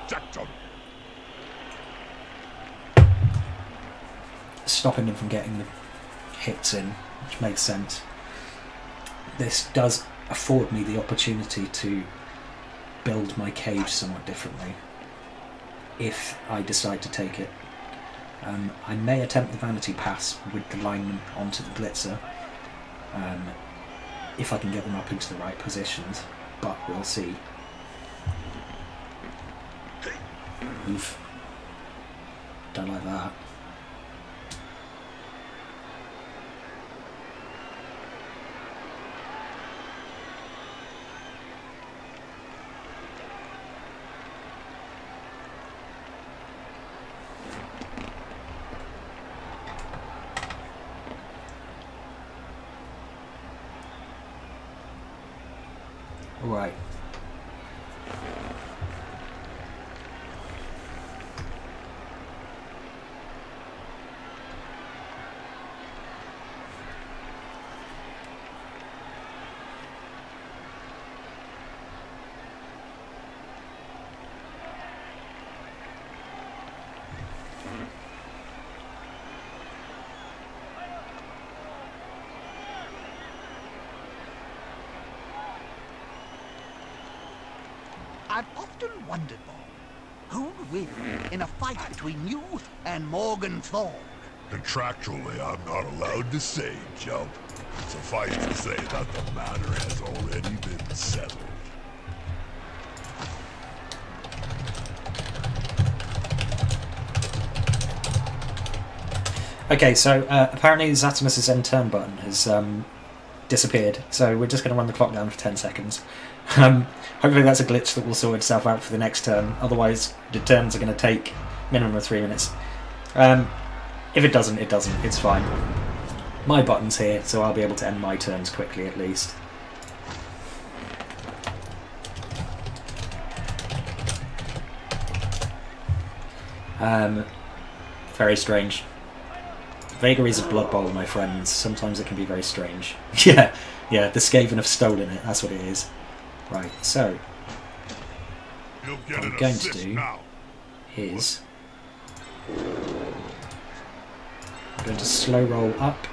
Stopping them from getting the hits in, which makes sense. This does afford me the opportunity to build my cage somewhat differently if I decide to take it. I may attempt the vanity pass with the lineman onto the blitzer if I can get them up into the right positions, but we'll see. Oof. Don't like that. Right. I've often wondered, Bob, who would win in a fight between you and Morgan Thorne? Contractually, I'm not allowed to say, Jump. Suffice to say that the matter has already been settled. Okay, so apparently Xaturnus' end turn button has disappeared, so we're just going to run the clock down for 10 seconds. Hopefully that's a glitch that will sort itself out for the next turn, otherwise the turns are going to take minimum of 3 minutes. If it doesn't, it doesn't, it's fine. My button's here, so I'll be able to end my turns quickly at least. Very strange. Vagaries of Blood Bowl, my friends. Sometimes it can be very strange. yeah, the Skaven have stolen it, that's what it is. Right, so what I'm going to do is I'm going to slow roll up.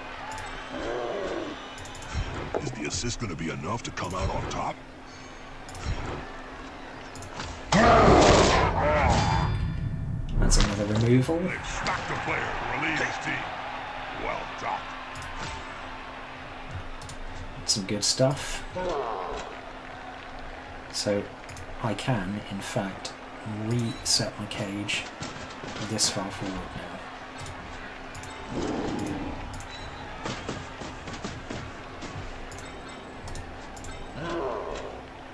Is the assist going to be enough to come out on top? That's another removal. They've smacked a player to relieve his team. Well done. Some good stuff. So I can, in fact, reset my cage this far forward now.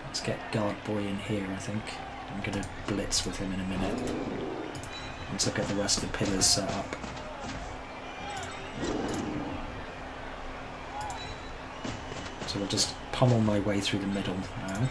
Let's get Guard Boy in here, I think. I'm going to blitz with him in a minute. Once I get the rest of the pillars set up. So I'll just pummel my way through the middle now.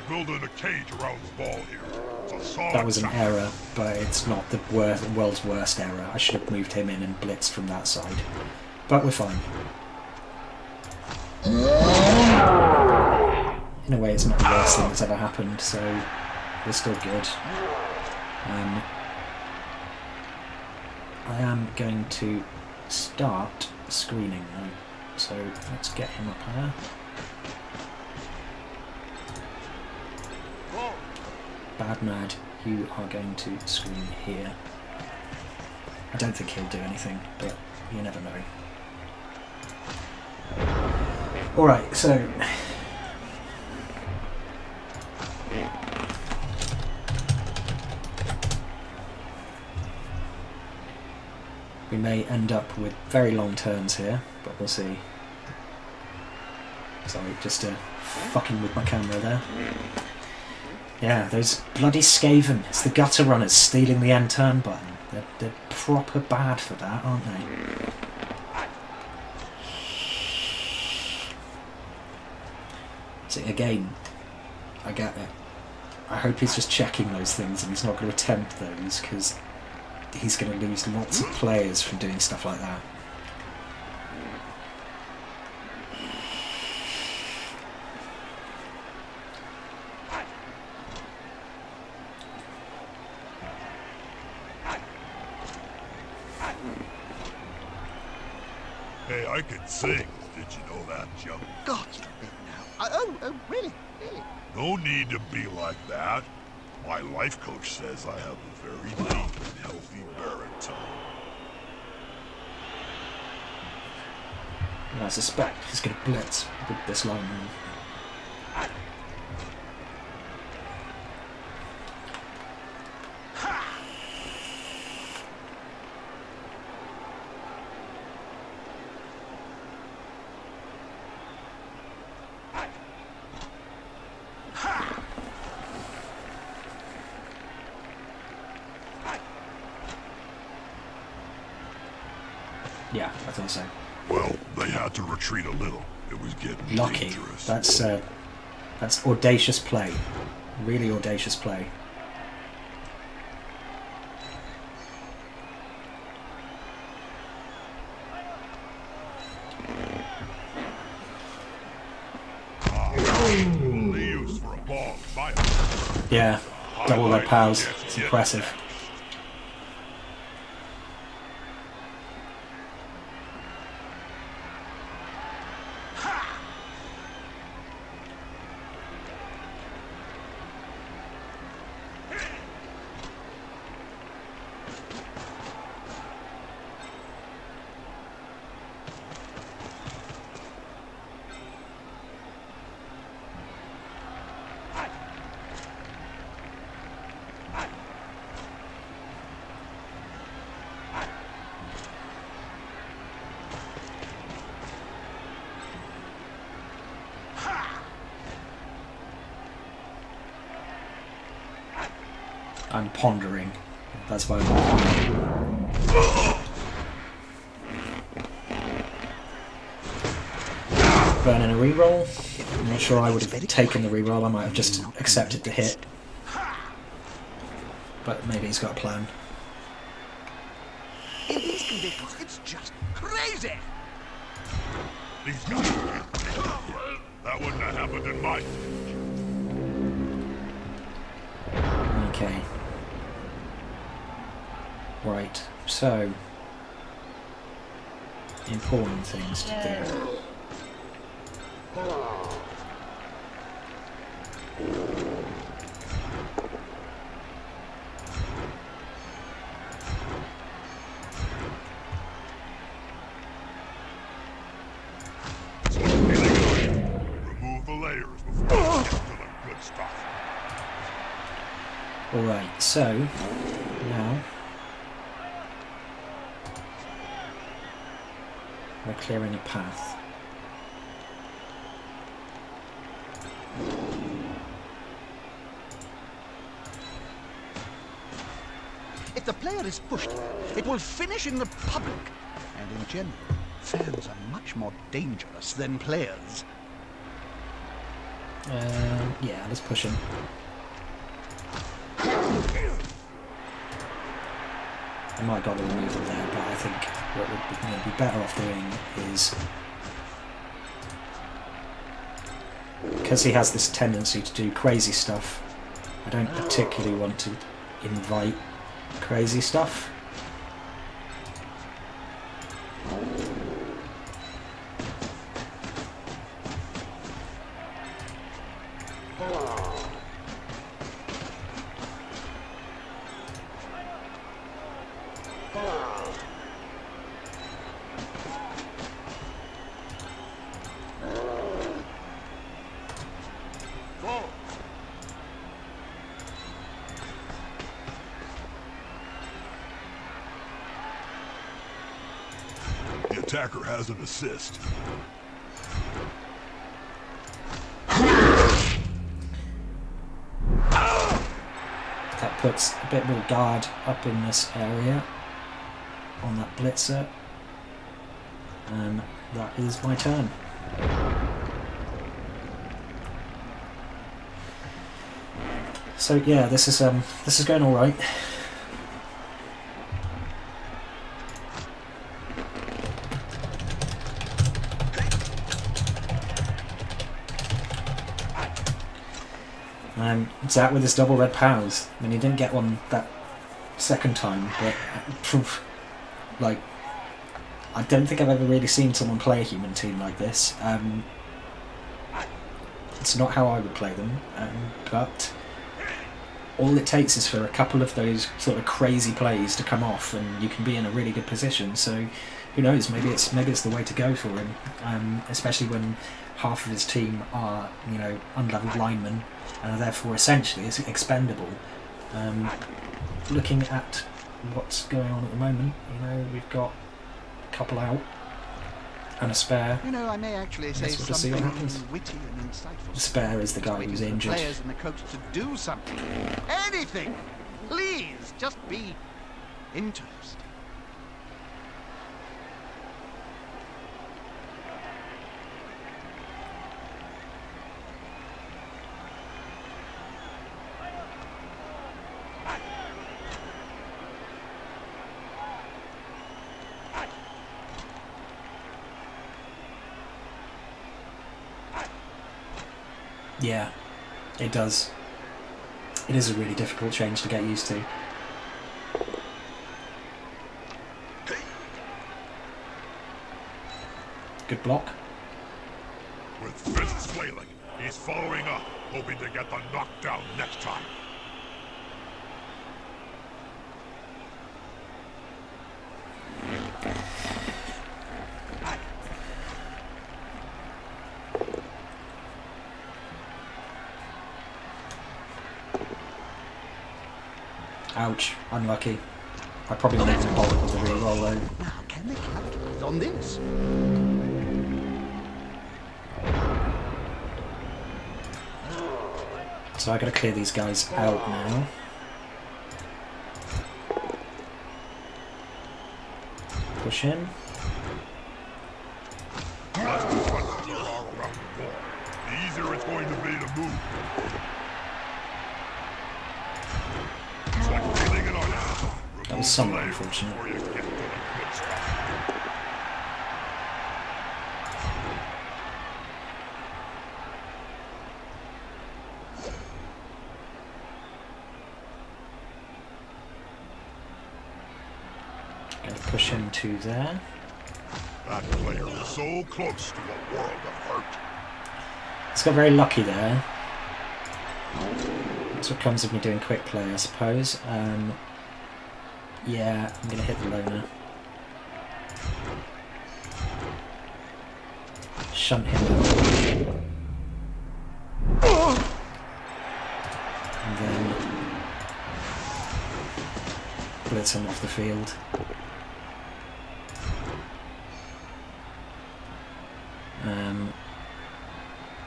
building a cage around the ball here. It's a solid That was an shot. error, but it's not the world's worst error. I should have moved him in and blitzed from that side. But we're fine. In a way, it's not the worst thing that's ever happened, so we're still good. I am going to start screening now, so let's get him up there. Bad Mad, you are going to screen here. I don't think he'll do anything, but you never know. Alright, so... we may end up with very long turns here, but we'll see. Sorry, just fucking with my camera there. Yeah, those bloody Skaven. It's the gutter runners stealing the end turn button. They're proper bad for that, aren't they? See, again, I get it. I hope he's just checking those things and he's not going to attempt those, because he's going to lose lots of players from doing stuff like that. Hey, I can sing. Did you know that, Jump? God, stop it now. Oh, really? Really? No need to be like that. My life coach says I have a very deep and healthy baritone. And I suspect he's going to blitz with this lineman. Yeah, I thought so. Well, they had to retreat a little. It was getting Lucky. dangerous. That's audacious play. Really audacious play. Only use for a ball, my Yeah, double their pals. It's impressive. I'm pondering. That's why I'm burning a reroll. I'm not sure I would have taken the reroll. I might have just accepted the hit. But maybe he's got a plan. In these conditions, it's just crazy. These guys. That wouldn't have happened in my... Okay. Right, so important things to do. Remove the layers before you get to the good stuff. Alright, so now we're clearing a path. If the player is pushed, it will finish in the public. And in general, fans are much more dangerous than players. Yeah, let's push him. I might have got a removal there, but I think what we're going to be better off doing is, because he has this tendency to do crazy stuff, I don't particularly want to invite crazy stuff. The attacker has an assist. That puts a bit more guard up in this area on that blitzer. That is my turn. So yeah, this is going all right. Zat with his double red powers. I mean, he didn't get one that second time, but like, I don't think I've ever really seen someone play a human team like this. It's not how I would play them, but all it takes is for a couple of those sort of crazy plays to come off, and you can be in a really good position. So, who knows? Maybe it's the way to go for him, especially when half of his team are, you know, unleveled linemen and are therefore essentially expendable. Looking at what's going on at the moment, you know, we've got a couple out and a spare. You know, I may actually say something witty and insightful. The spare is the guy who's injured. Players and the coach to do something, anything. Please, just be interesting. Yeah, it does. It is a really difficult change to get used to. Good block. With fists flailing, he's following up, hoping to get the knockdown next time. Ouch, unlucky. I probably won't even bother with the reroll though. Now, can they capitalize on this? So I gotta clear these guys out now. Push in. Less defenses there are around the ball, the easier it's going to be to move. It's like feeling it on you. That was somewhat unfortunate. Before you get to the good stuff. Gonna push him to there. That player is so close to a world of hurt. It's got very lucky there. That's what comes with me doing quick play, I suppose. Yeah, I'm gonna hit the loner. Shunt him out. And then blitz him off the field.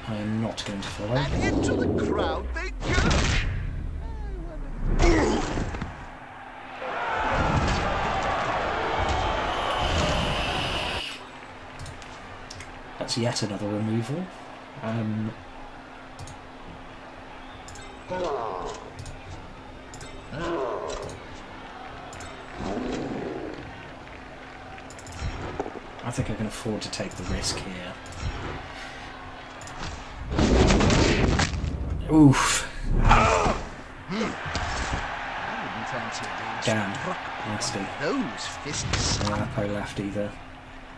I'm not going to follow. And into the crowd they go! That's yet another removal. I think I can afford to take the risk here. Oof. Damn. Nasty. Those fists. That I left either.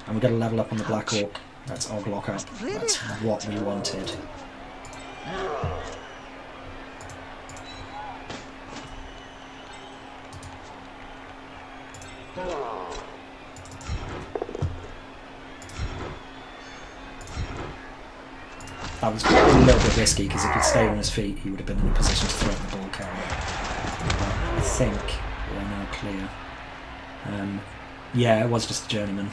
And we've got to level up on the Black Orc. That's Oglock up. That's what we wanted. That was probably a little bit risky, because if he'd stayed on his feet, he would have been in a position to threaten the ball carrier. But I think we're now clear. Yeah, it was just a journeyman.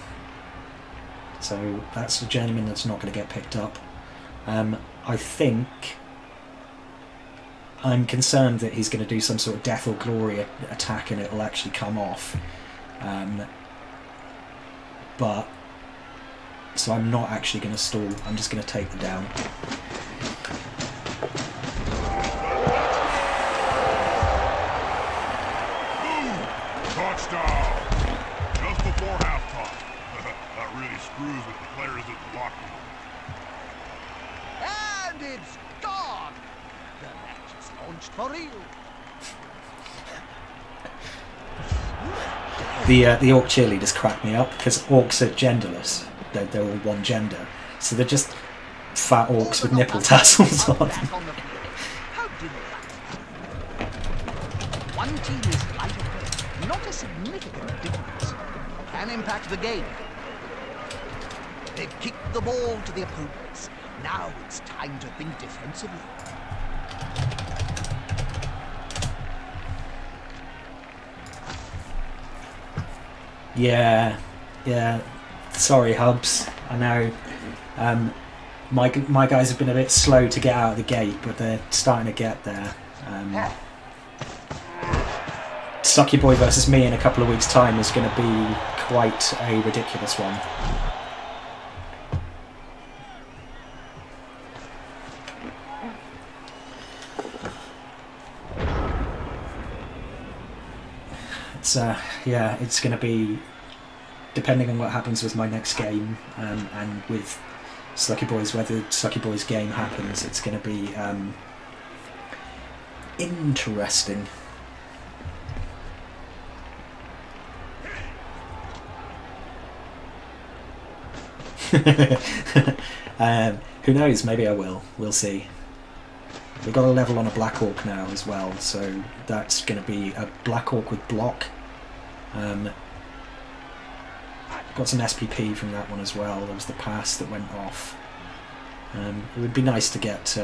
So that's a journeyman that's not going to get picked up. I think I'm concerned that he's going to do some sort of death or glory attack and it'll actually come off. But so I'm not actually going to stall. I'm just going to take the down. Touchdown! Just before halftime. That really screws with the players that block you. And it's gone! The match is launched for real. The orc cheerleaders crack me up because orcs are genderless. They're all one gender, so they're just fat orcs with nipple tassels on. How do you like? One team is light of foot, not a significant difference. Can impact the game. They've kicked the ball to the opponents. Now it's time to think defensively. Yeah. Sorry, Hubs. I know. My guys have been a bit slow to get out of the gate, but they're starting to get there. Sucky Boy versus me in a couple of weeks' time is going to be quite a ridiculous one. It's going to be, depending on what happens with my next game, and with Sucky Boys, whether Sucky Boys game happens, it's going to be interesting. Who knows, maybe I will. We'll see. We've got a level on a Black Orc now as well, so that's going to be a Black Orc with block. Got some SPP from that one as well. There was the pass that went off. It would be nice to get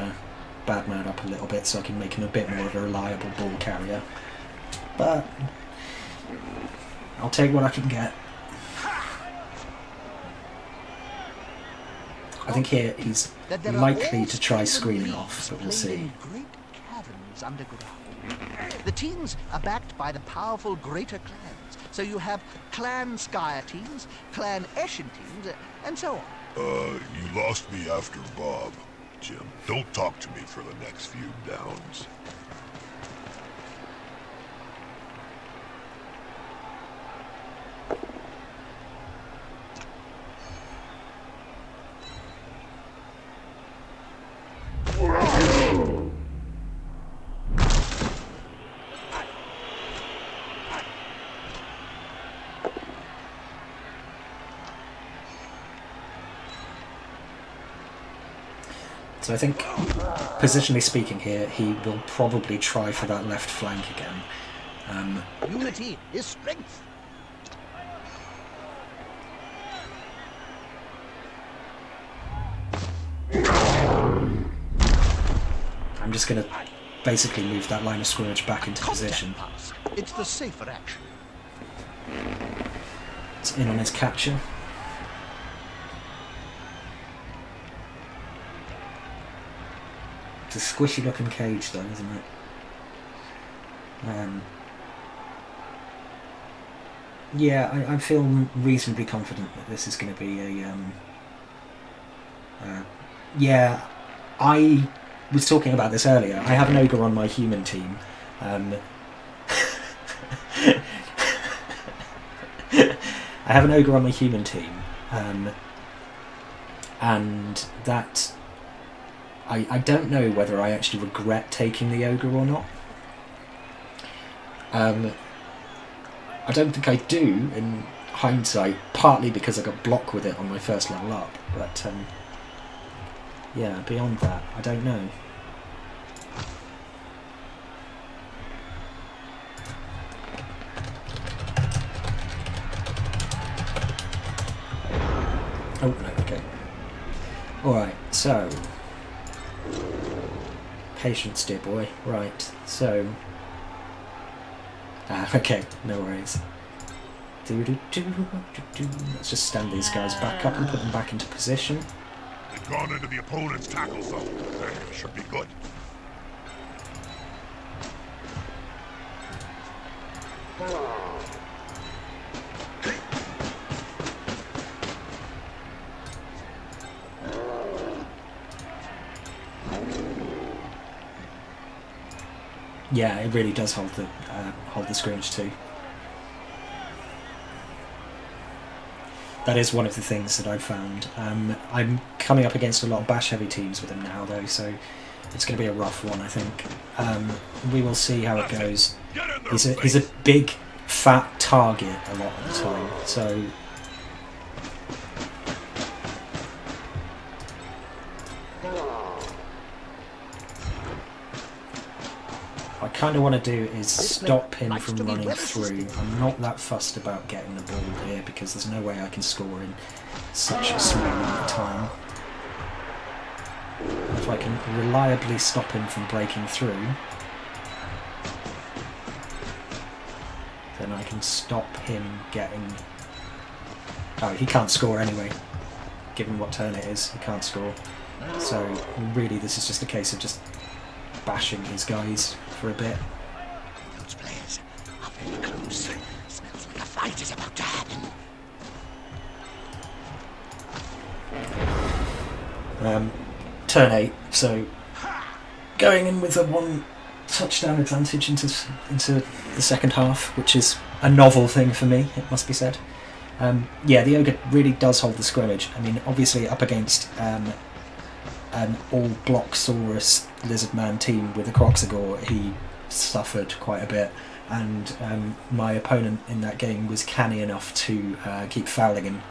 Badman up a little bit so I can make him a bit more of a reliable ball carrier. But I'll take what I can get. I think here he's likely to try screening off, but we'll see. Great caverns underground. The teams are backed by the powerful greater clans, so you have Clan Skyer teams, Clan Eshin teams, and so on. You lost me after Bob, Jim. Don't talk to me for the next few downs. So I think, positionally speaking here, he will probably try for that left flank again. Unity is strength. I'm just going to basically move that line of Scourge back into position. It's the safer action. It's in on his capture. It's a squishy looking cage though, isn't it? Yeah, I feel reasonably confident that this is going to be a... yeah, I was talking about this earlier. I have an ogre on my human team. I have an ogre on my human team, and that I don't know whether I actually regret taking the ogre or not. I don't think I do in hindsight, partly because I got block with it on my first level up, but yeah, beyond that, I don't know. Oh, no, okay. Alright, so... Patience, dear boy. Right, so... okay, no worries. Let's just stand these guys back up and put them back into position. They've gone into the opponent's tackle zone. They should be good. Yeah, it really does hold the scrimmage too. That is one of the things that I've found. I'm coming up against a lot of bash heavy teams with him now though, so it's going to be a rough one, I think. We will see how it goes. He's a big fat target a lot of the time, so what I kind of want to do is stop him from running through. I'm not that fussed about getting the ball here because there's no way I can score in such a small amount of time. If I can reliably stop him from breaking through, then I can stop him getting... Oh, he can't score anyway. Given what turn it is, he can't score. So really this is just a case of just bashing his guys for a bit. Those players are very close. Smells like a fight is about to happen. Turn 8, so going in with a 1 touchdown advantage into the second half, which is a novel thing for me, it must be said. Yeah, the ogre really does hold the scrimmage. I mean, obviously up against an all Blocksaurus Lizardman team with a Croxagore, he suffered quite a bit, and my opponent in that game was canny enough to keep fouling him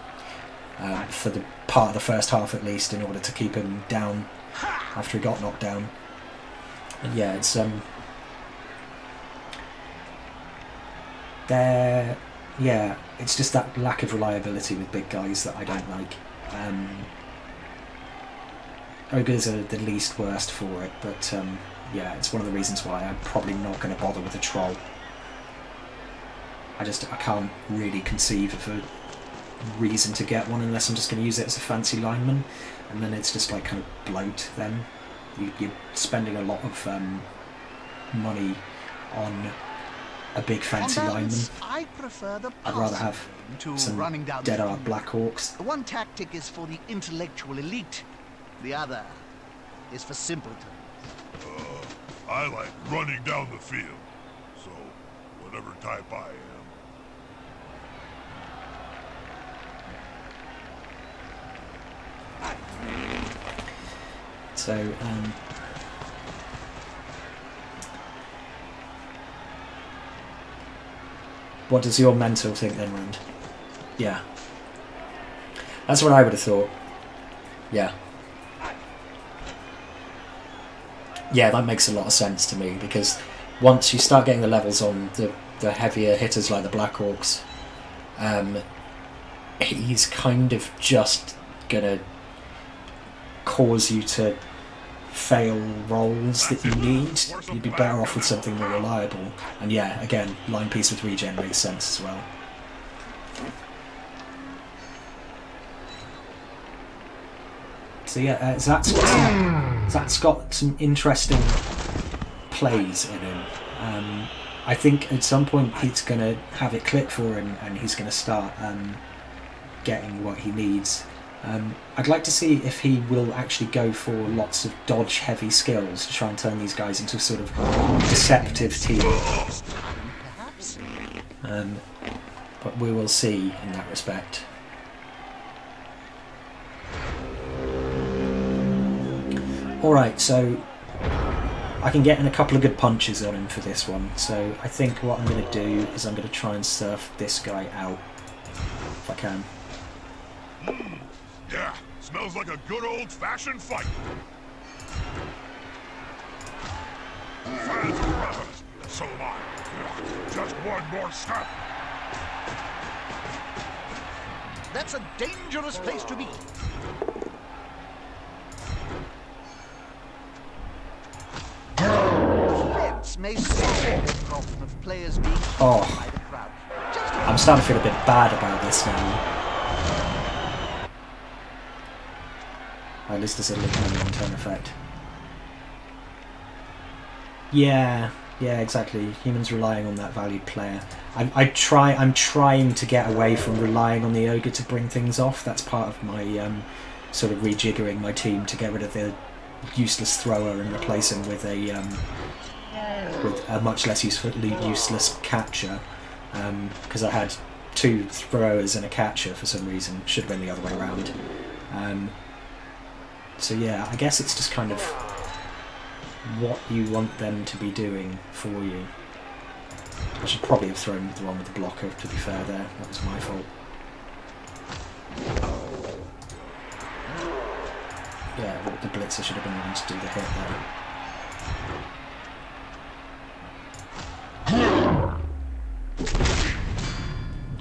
for the part of the first half at least, in order to keep him down after he got knocked down. And yeah, it's yeah, it's just that lack of reliability with big guys that I don't like. Ogres are the least worst for it, but yeah, it's one of the reasons why I'm probably not going to bother with a troll. I can't really conceive of a reason to get one unless I'm just going to use it as a fancy lineman, and then it's just like kind of bloat. Then you're spending a lot of money on a big fancy lineman. I'd rather have some dead art Black Hawks. The one tactic is for the intellectual elite. The other is for simpletons. I like running down the field, so whatever type I am. So, what does your mentor think then, Rand? Yeah. That's what I would have thought. Yeah. Yeah, that makes a lot of sense to me, because once you start getting the levels on the heavier hitters like the Blackhawks, he's kind of just gonna cause you to fail rolls that you need. You'd be better off with something more reliable. And yeah, again, line piece with regen makes sense as well. So yeah, Zat's got some interesting plays in him. I think at some point he's going to have it click for him, and he's going to start getting what he needs. I'd like to see if he will actually go for lots of dodge-heavy skills to try and turn these guys into a sort of deceptive team. But we will see in that respect. Alright, so I can get in a couple of good punches on him for this one, so I think what I'm going to do is I'm going to try and surf this guy out, if I can. Yeah, smells like a good old-fashioned fight. Fans are ravenous, so am I. Just one more step. That's a dangerous place to be. Threats may solve the problem of players being by the crowd. I'm starting to feel a bit bad about this now. At least there's a little long-term effect. Yeah, exactly. Humans relying on that valued player. I'm trying to get away from relying on the ogre to bring things off. That's part of my sort of rejiggering my team to get rid of the useless thrower and replace him with a much less useless catcher. Because I had 2 throwers and a catcher for some reason. It should have been the other way around. So yeah, I guess it's just kind of what you want them to be doing for you. I should probably have thrown the one with the blocker, to be fair there. That was my fault. Yeah, the blitzer should have been the one to do the hit there.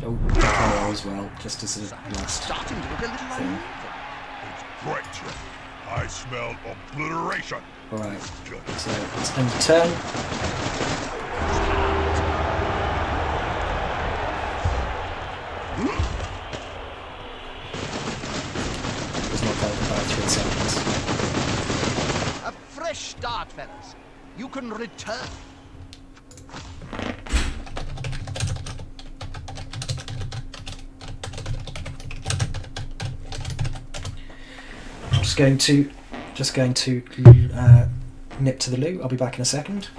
Oh, KO as well, just as a last thing. Great, Jim. I smell obliteration. Alright, so let's end the turn. It's not over about 3 seconds. A fresh start, fellas. You can return. Just going to nip to the loo. I'll be back in a second.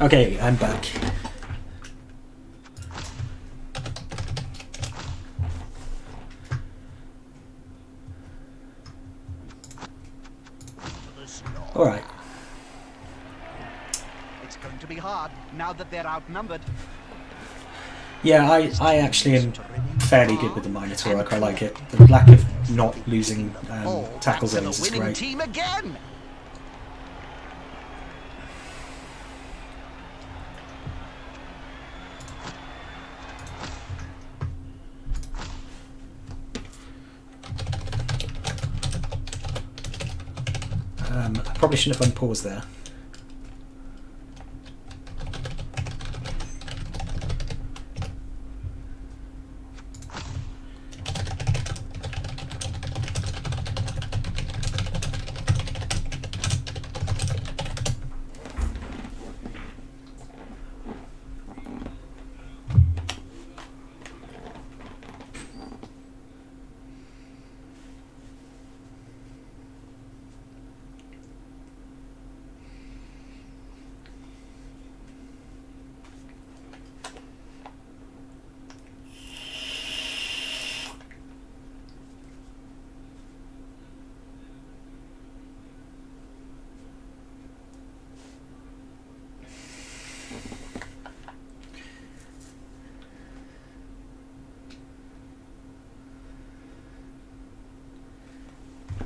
Okay, I'm back. Alright. It's going to be hard now that they're outnumbered. Yeah, I actually am fairly good with the Minotaur. I quite like it. The lack of not losing tackle zones is great. Team again. I probably shouldn't have unpaused there.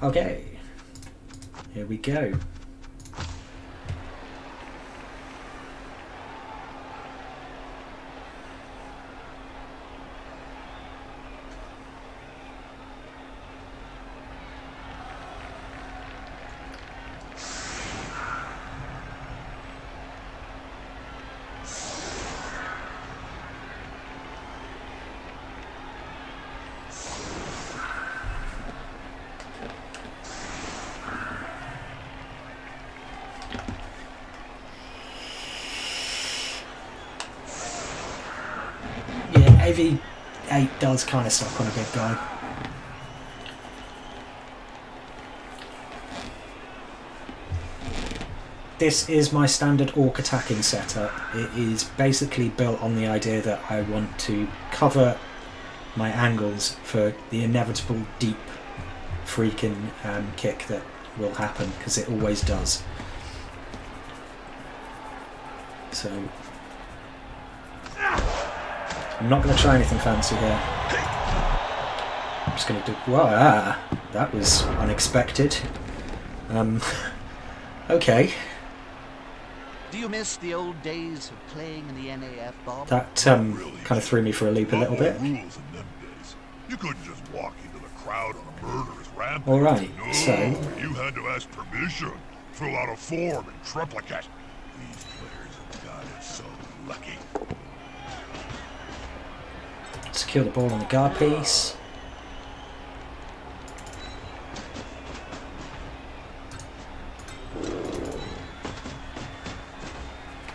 Okay, here we go. AV8 does kind of suck on a big guy. This is my standard orc attacking setup. It is basically built on the idea that I want to cover my angles for the inevitable deep freaking kick that will happen, because it always does. So I'm not going to try anything fancy here. I'm just going to do... Wow, that was unexpected. Okay. Do you miss the old days of playing in the NAF, Bob? That kind of threw me for a loop a little bit. Rules in them days. You couldn't just walk into the crowd on a murderous rampage. All right, no, so you had to ask permission, fill out a form, and triplicate. These players have got it so lucky. secure the ball on the guard piece.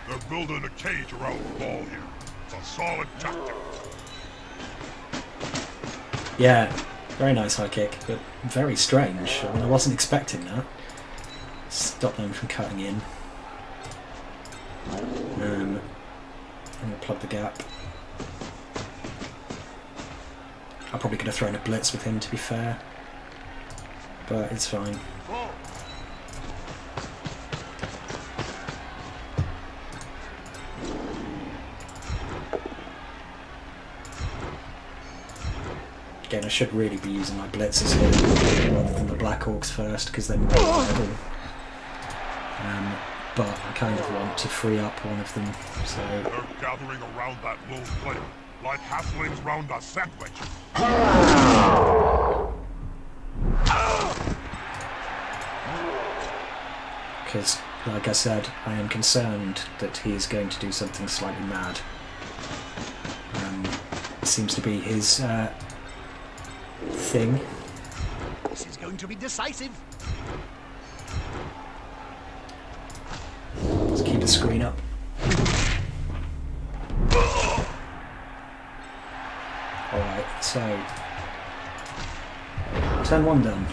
They're building a cage around the ball here. It's a solid tactic. Yeah, very nice high kick, but very strange. I mean, I wasn't expecting that. Stop them from cutting in. I'm going to plug the gap. I probably could have thrown a blitz with him, to be fair, but it's fine. Again, I should really be using my blitzes here rather than the Black Orcs first, because they're more reliable. But I kind of want to free up one of them, so... They're gathering around that lone player, like halflings round a sandwich. Because, like I said, I am concerned that he is going to do something slightly mad. It seems to be his thing. This is going to be decisive. Let's keep the screen up. Alright, so... turn one done.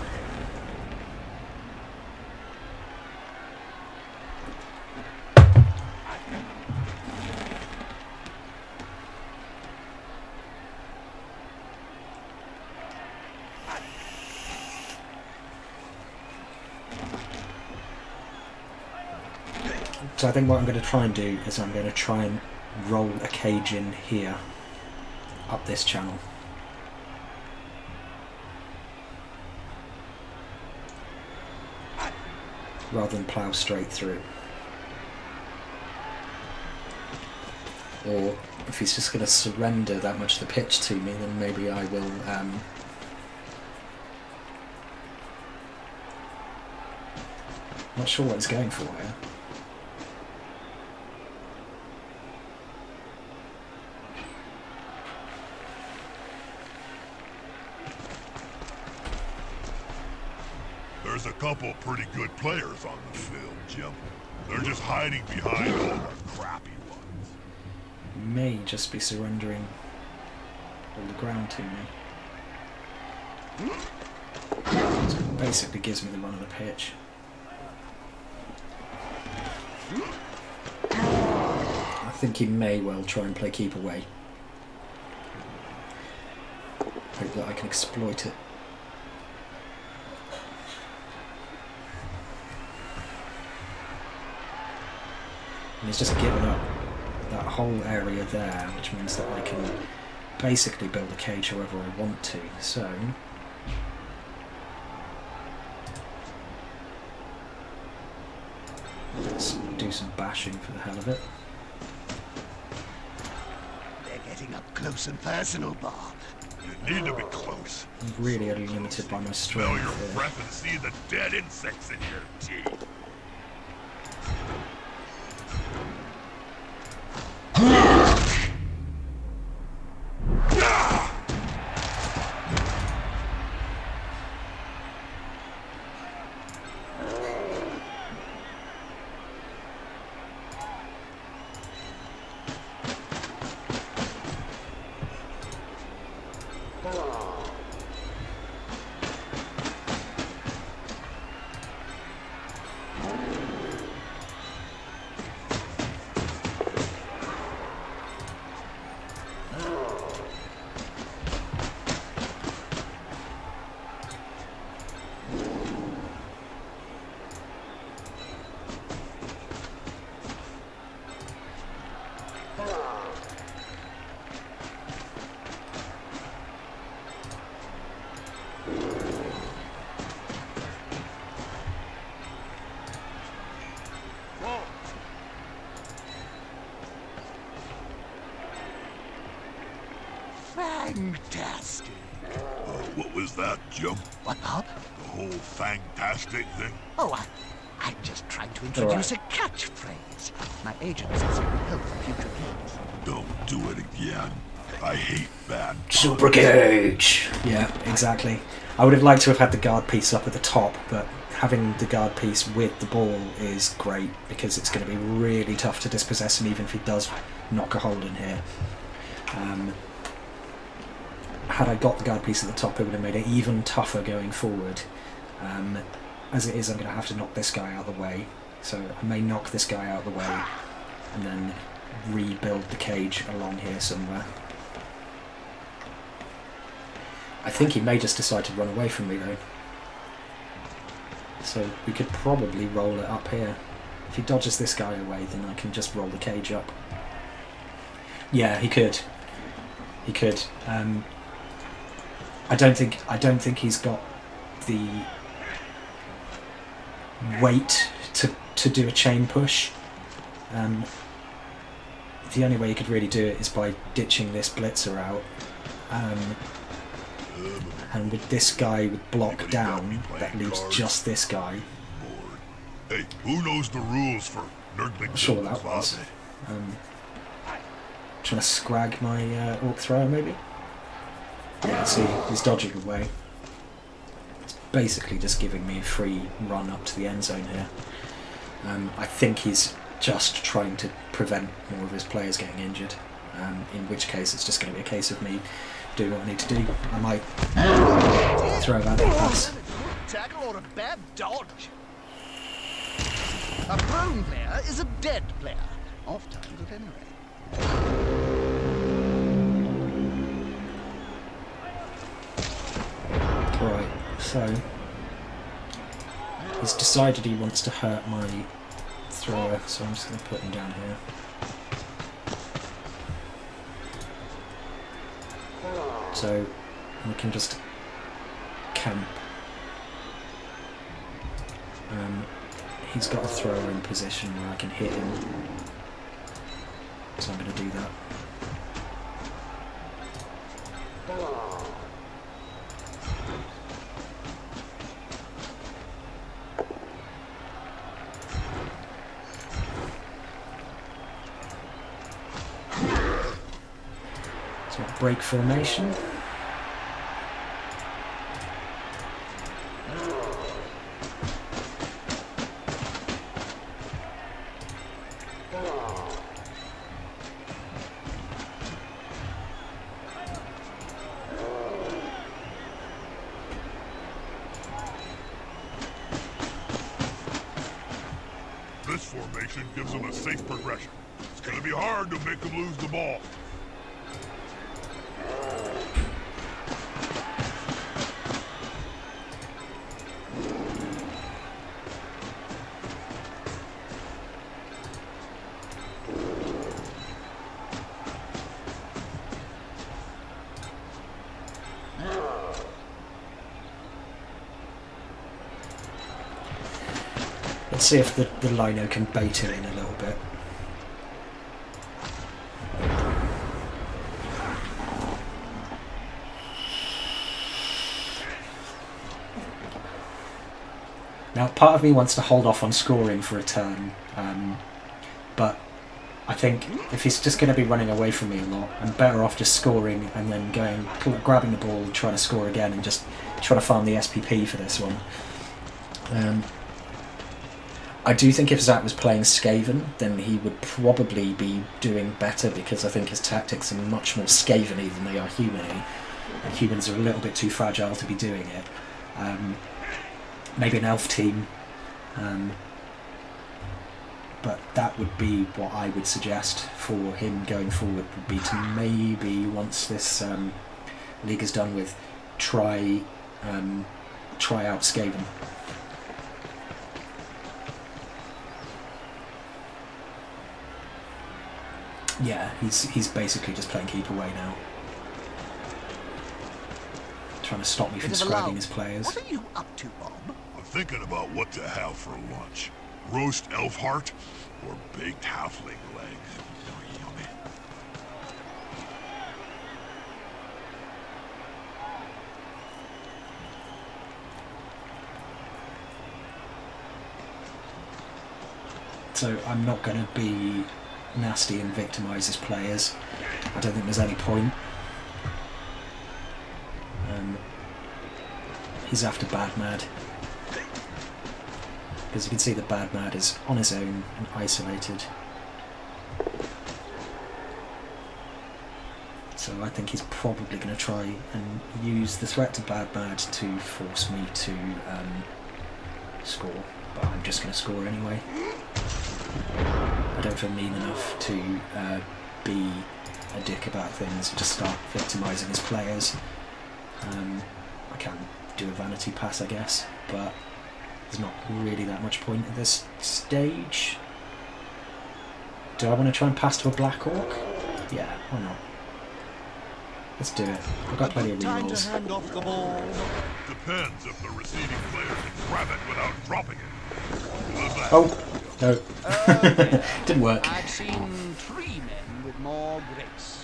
So I think what I'm going to try and do is I'm going to try and roll a cage in here, up this channel. Rather than plough straight through. Or if he's just going to surrender that much of the pitch to me, then maybe I will... not sure what he's going for here. There's a couple pretty good players on the field, Jim. They're just hiding behind all the crappy ones. May just be surrendering all the ground to me. So it basically gives me the run of the pitch. I think he may well try and play keep away. Hope that I can exploit it. And he's just given up that whole area there, which means that I can basically build a cage however I want to. So Let's do some bashing for the hell of it. They're getting up close and personal, Bob. You need to be close. I'm really only limited by my Smell strength your here. breath and see the dead insects in your teeth. Fantastic. What was that, Jim? What, Bob? The whole fantastic thing? Oh, I'm just trying to introduce a catchphrase. My agent says it will help future games. Don't do it again. I hate bad Super cage! Yeah, exactly. I would have liked to have had the guard piece up at the top, but having the guard piece with the ball is great because it's going to be really tough to dispossess him even if he does knock a hole in here. Had I got the guard piece at the top, it would have made it even tougher going forward. As it is, I'm going to have to knock this guy out of the way. So I may knock this guy out of the way and then rebuild the cage along here somewhere. I think he may just decide to run away from me though. So we could probably roll it up here. If he dodges this guy away, then I can just roll the cage up. Yeah, he could. He could. I don't think he's got the weight to do a chain push. The only way you could really do it is by ditching this blitzer out. And with this guy with block down, that leaves just this guy. Hey, who knows the rules for nerdling? I'm sure what that was. Trying to scrag my orc thrower, maybe? Yeah, see, he's dodging away. It's basically just giving me a free run up to the end zone here. I think he's just trying to prevent more of his players getting injured, in which case it's just going to be a case of me doing what I need to do. I might throw out that pass. Tackle or a bad dodge. A prone player is a dead player. Off times at any rate. Right, so he's decided he wants to hurt my thrower, so I'm just going to put him down here. So we can just camp. He's got a thrower in position where I can hit him, so I'm going to do that. So break formation. This formation gives them a safe progression. It's gonna be hard to make them lose the ball. Let's see if the lino can bait him in a little bit. Now, part of me wants to hold off on scoring for a turn, but I think if he's just going to be running away from me a lot, I'm better off just scoring and then grabbing the ball, trying to score again, and just trying to farm the SPP for this one. I do think if Xat was playing Skaven, then he would probably be doing better, because I think his tactics are much more Skaven-y than they are human-y. And humans are a little bit too fragile to be doing it. Maybe an elf team, but that would be what I would suggest for him going forward, would be to maybe, once this league is done with, try out Skaven. Yeah, he's basically just playing keep away now, trying to stop me from scragging his players. What are you up to, Bob? I'm thinking about what to have for lunch. Roast elf heart or baked halfling legs. Oh, yummy. So I'm not going to be nasty and victimise his players. I don't think there's any point. He's after Bad Mad, because you can see that Bad Mad is on his own and isolated. So I think he's probably going to try and use the threat to Bad Mad to force me to score, but I'm just going to score anyway. I don't feel mean enough to be a dick about things and just start victimising his players. I can do a vanity pass, I guess, but there's not really that much point at this stage. Do I want to try and pass to a Black Orc? Yeah, why not? Let's do it. I've got plenty of rerolls. Depends if the receiving player can grab it without dropping it. Oh, no. Didn't work. I've seen 3 men with more grace.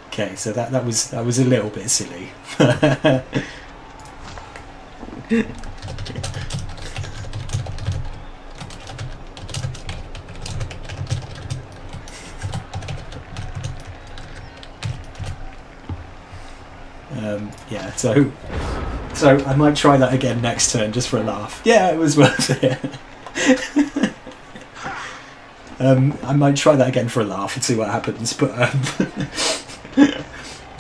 Okay, so that was a little bit silly. Yeah, so I might try that again next turn just for a laugh. Yeah, it was worth it. I might try that again for a laugh and see what happens, but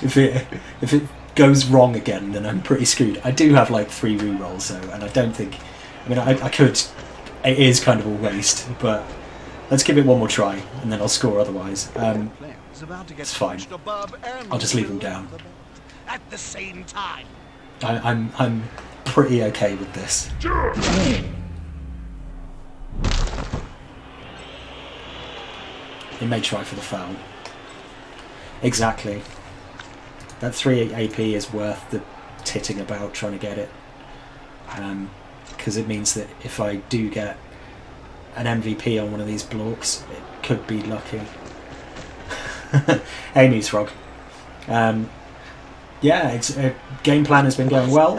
if it goes wrong again, then I'm pretty screwed. I do have like 3 rerolls though, and I don't think, I mean, I could, it is kind of a waste, but let's give it one more try and then I'll score otherwise. It's fine. I'll just leave him down. At the same time. I'm pretty okay with this. He may try for the foul. Exactly. That 3 AP is worth the titting about trying to get it. Because it means that if I do get an MVP on one of these blocks, it could be lucky. Hey, News Frog. Yeah, game plan has been going well.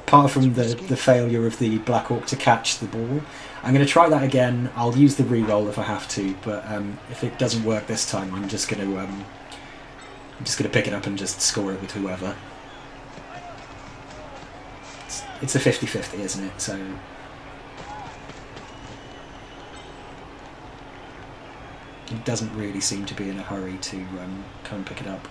Apart from the failure of the Black Orc to catch the ball, I'm going to try that again. I'll use the reroll if I have to, but if it doesn't work this time, I'm just going to pick it up and just score it with whoever. It's a 50-50, isn't it? So he doesn't really seem to be in a hurry to come and pick it up.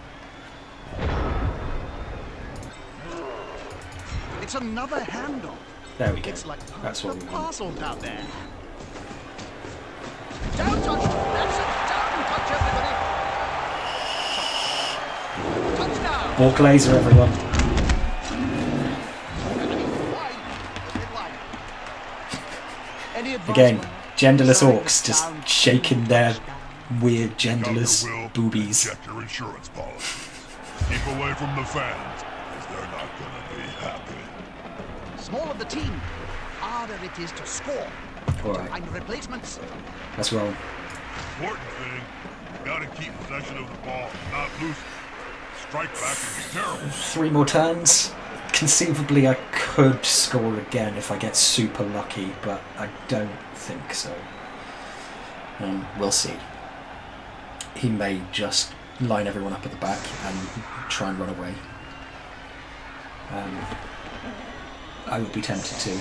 It's another handoff. There we go. It's like That's what we want. parcel down there. Don't touch it. That's it. Don't touch everybody. Touchdown. Walk laser, everyone. Again, genderless orcs just shaking their weird genderless boobies. Check your insurance policies. Keep away from the fans, as they're not smaller the team, the harder it is to score. All To right, find replacements. let's roll. Important thing, you gotta keep possession of the ball, not lose it. Strike back would be terrible. 3 more turns. Conceivably, I could score again if I get super lucky, but I don't think so. We'll see. He may just line everyone up at the back and try and run away. I would be tempted to.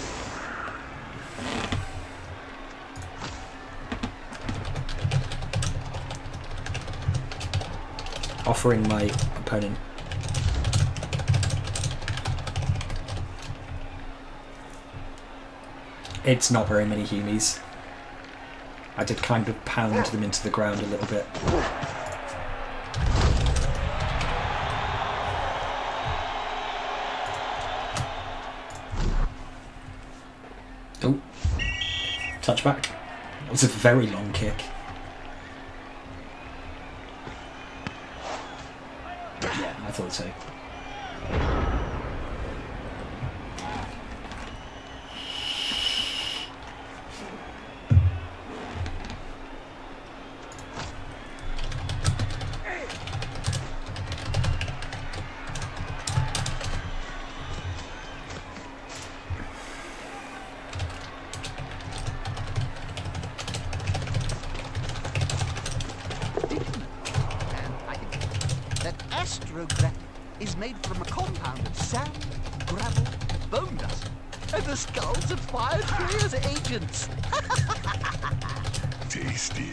Offering my opponent. It's not very many Humies. I did kind of pound them into the ground a little bit. Oh, touchback. That was a very long kick. Yeah, I thought so. Is made from a compound of sand, gravel, bone dust, and the skulls of 5 players' agents. Tasty.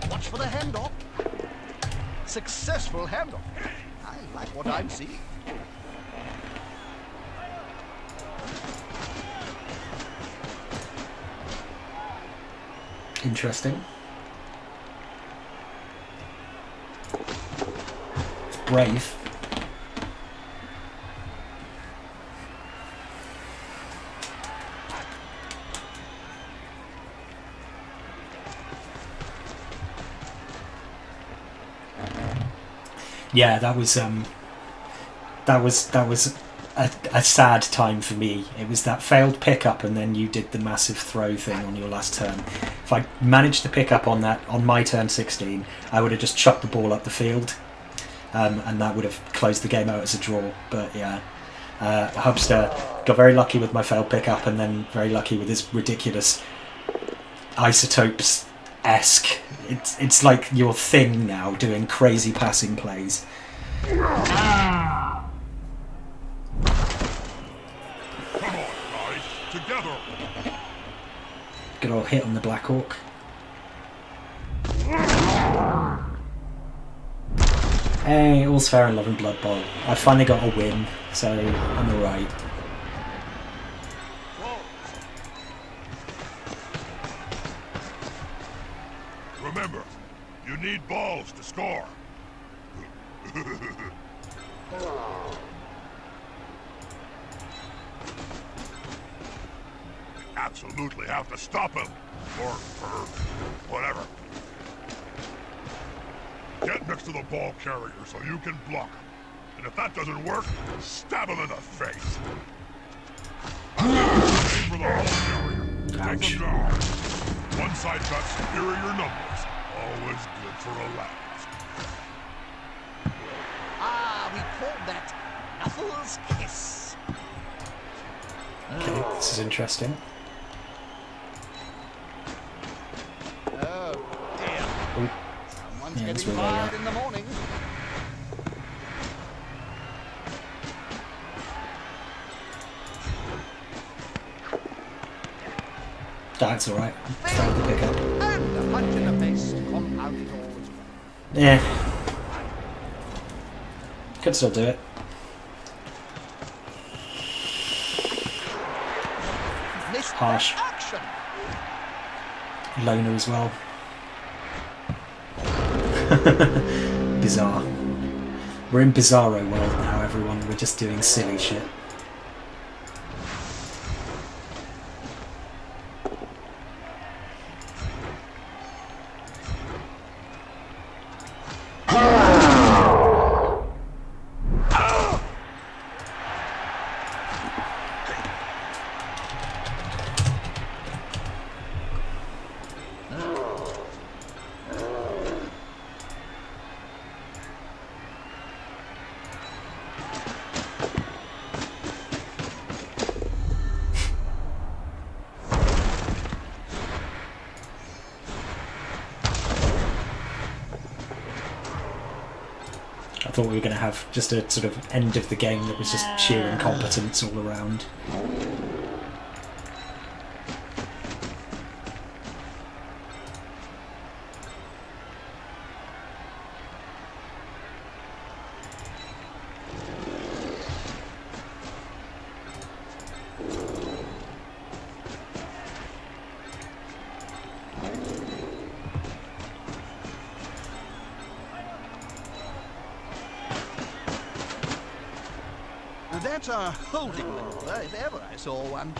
Watch for the handoff. Successful handoff. I like what I'm seeing. Interesting. It's brave. Yeah, that was a sad time for me. It was that failed pickup, and then you did the massive throw thing on your last turn. If I managed to pick up on that on my turn 16, I would have just chucked the ball up the field, and that would have closed the game out as a draw. But yeah, Hubster got very lucky with my failed pickup, and then very lucky with his ridiculous Isotopes-esque. It's like your thing now, doing crazy passing plays. Come on, guys, together. Good old hit on the Black Hawk. Hey, all's fair in love and Blood Bowl. I finally got a win, so I'm alright. Remember, you need balls to score. Absolutely have to stop him. Or whatever. Get next to the ball carrier so you can block him. And if that doesn't work, stab him in the face. Aim for the ball carrier. Take him down. One side got superior numbers. Always good for a last. Ah, we call that Knuckles Kiss. Okay, this is interesting. Oh, dear. Oh, Someone's yeah, that's getting where they wild are. in the morning. That's alright. Failed the pickup. And a punch in the face to compound it all. Yeah. Could still do it. Missed Harsh. that action. Loner as well. Bizarre. We're in Bizarro world now, everyone. We're just doing silly shit. thought we were going to have just a sort of end of the game that was just sheer incompetence all around. That's a holding maneuver, if ever I saw one.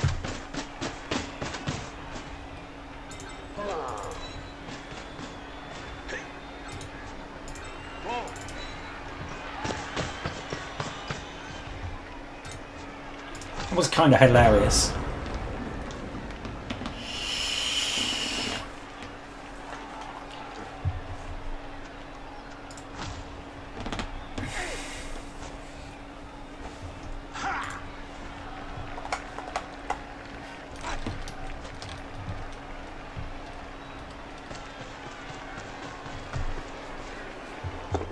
It was kind of hilarious.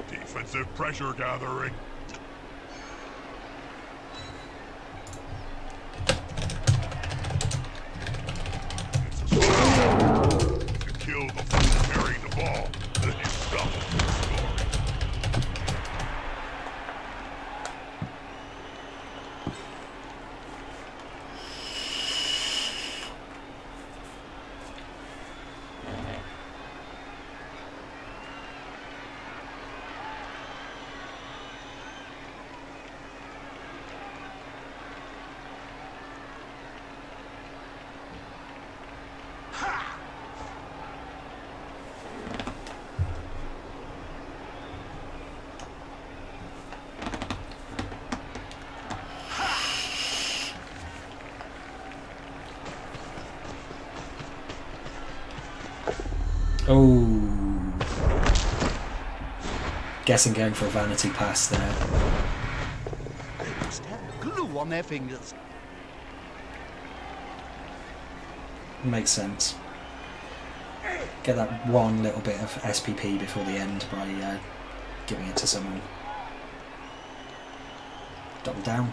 Defensive pressure gathering. It's a struggle. You kill the fool carrying the ball, then you stop the score. Oh, guessing going for a vanity pass there. They must have glue on their fingers. Makes sense. Get that one little bit of SPP before the end by giving it to someone. Double down.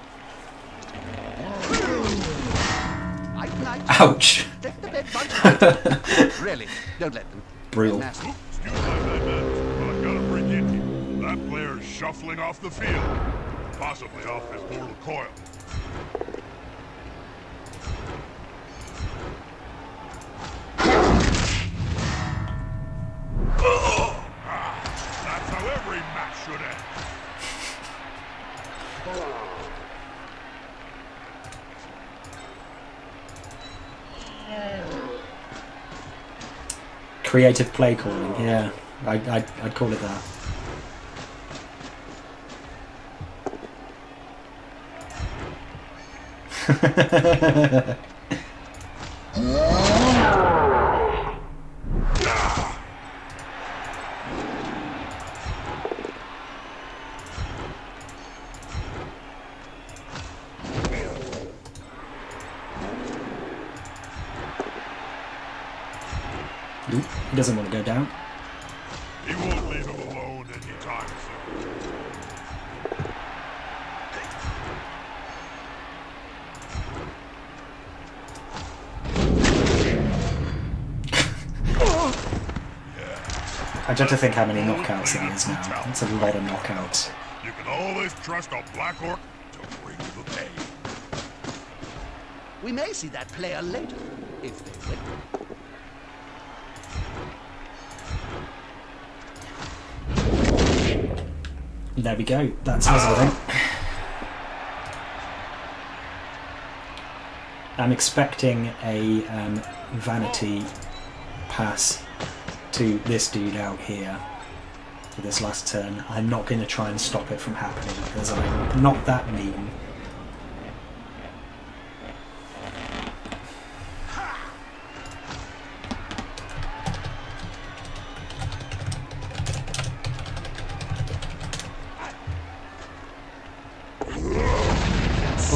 Ouch! Take the bed bunch. Really, don't let them. Brutal. Nasty. Excuse my manners, but I gotta bring in here. That player's shuffling off the field. Possibly off his mortal coil. That's how every match should end. Creative play calling, yeah. I'd call it that. Nope, he doesn't want to go down. He won't leave him alone anytime soon. I dread to think how many knockouts it is now. It's a lot of knockouts. You can always trust a Black Orc to bring you the pay. We may see that player later, if they win. There we go. That's us, I think. I'm expecting a vanity pass to this dude out here for this last turn. I'm not going to try and stop it from happening because I'm not that mean.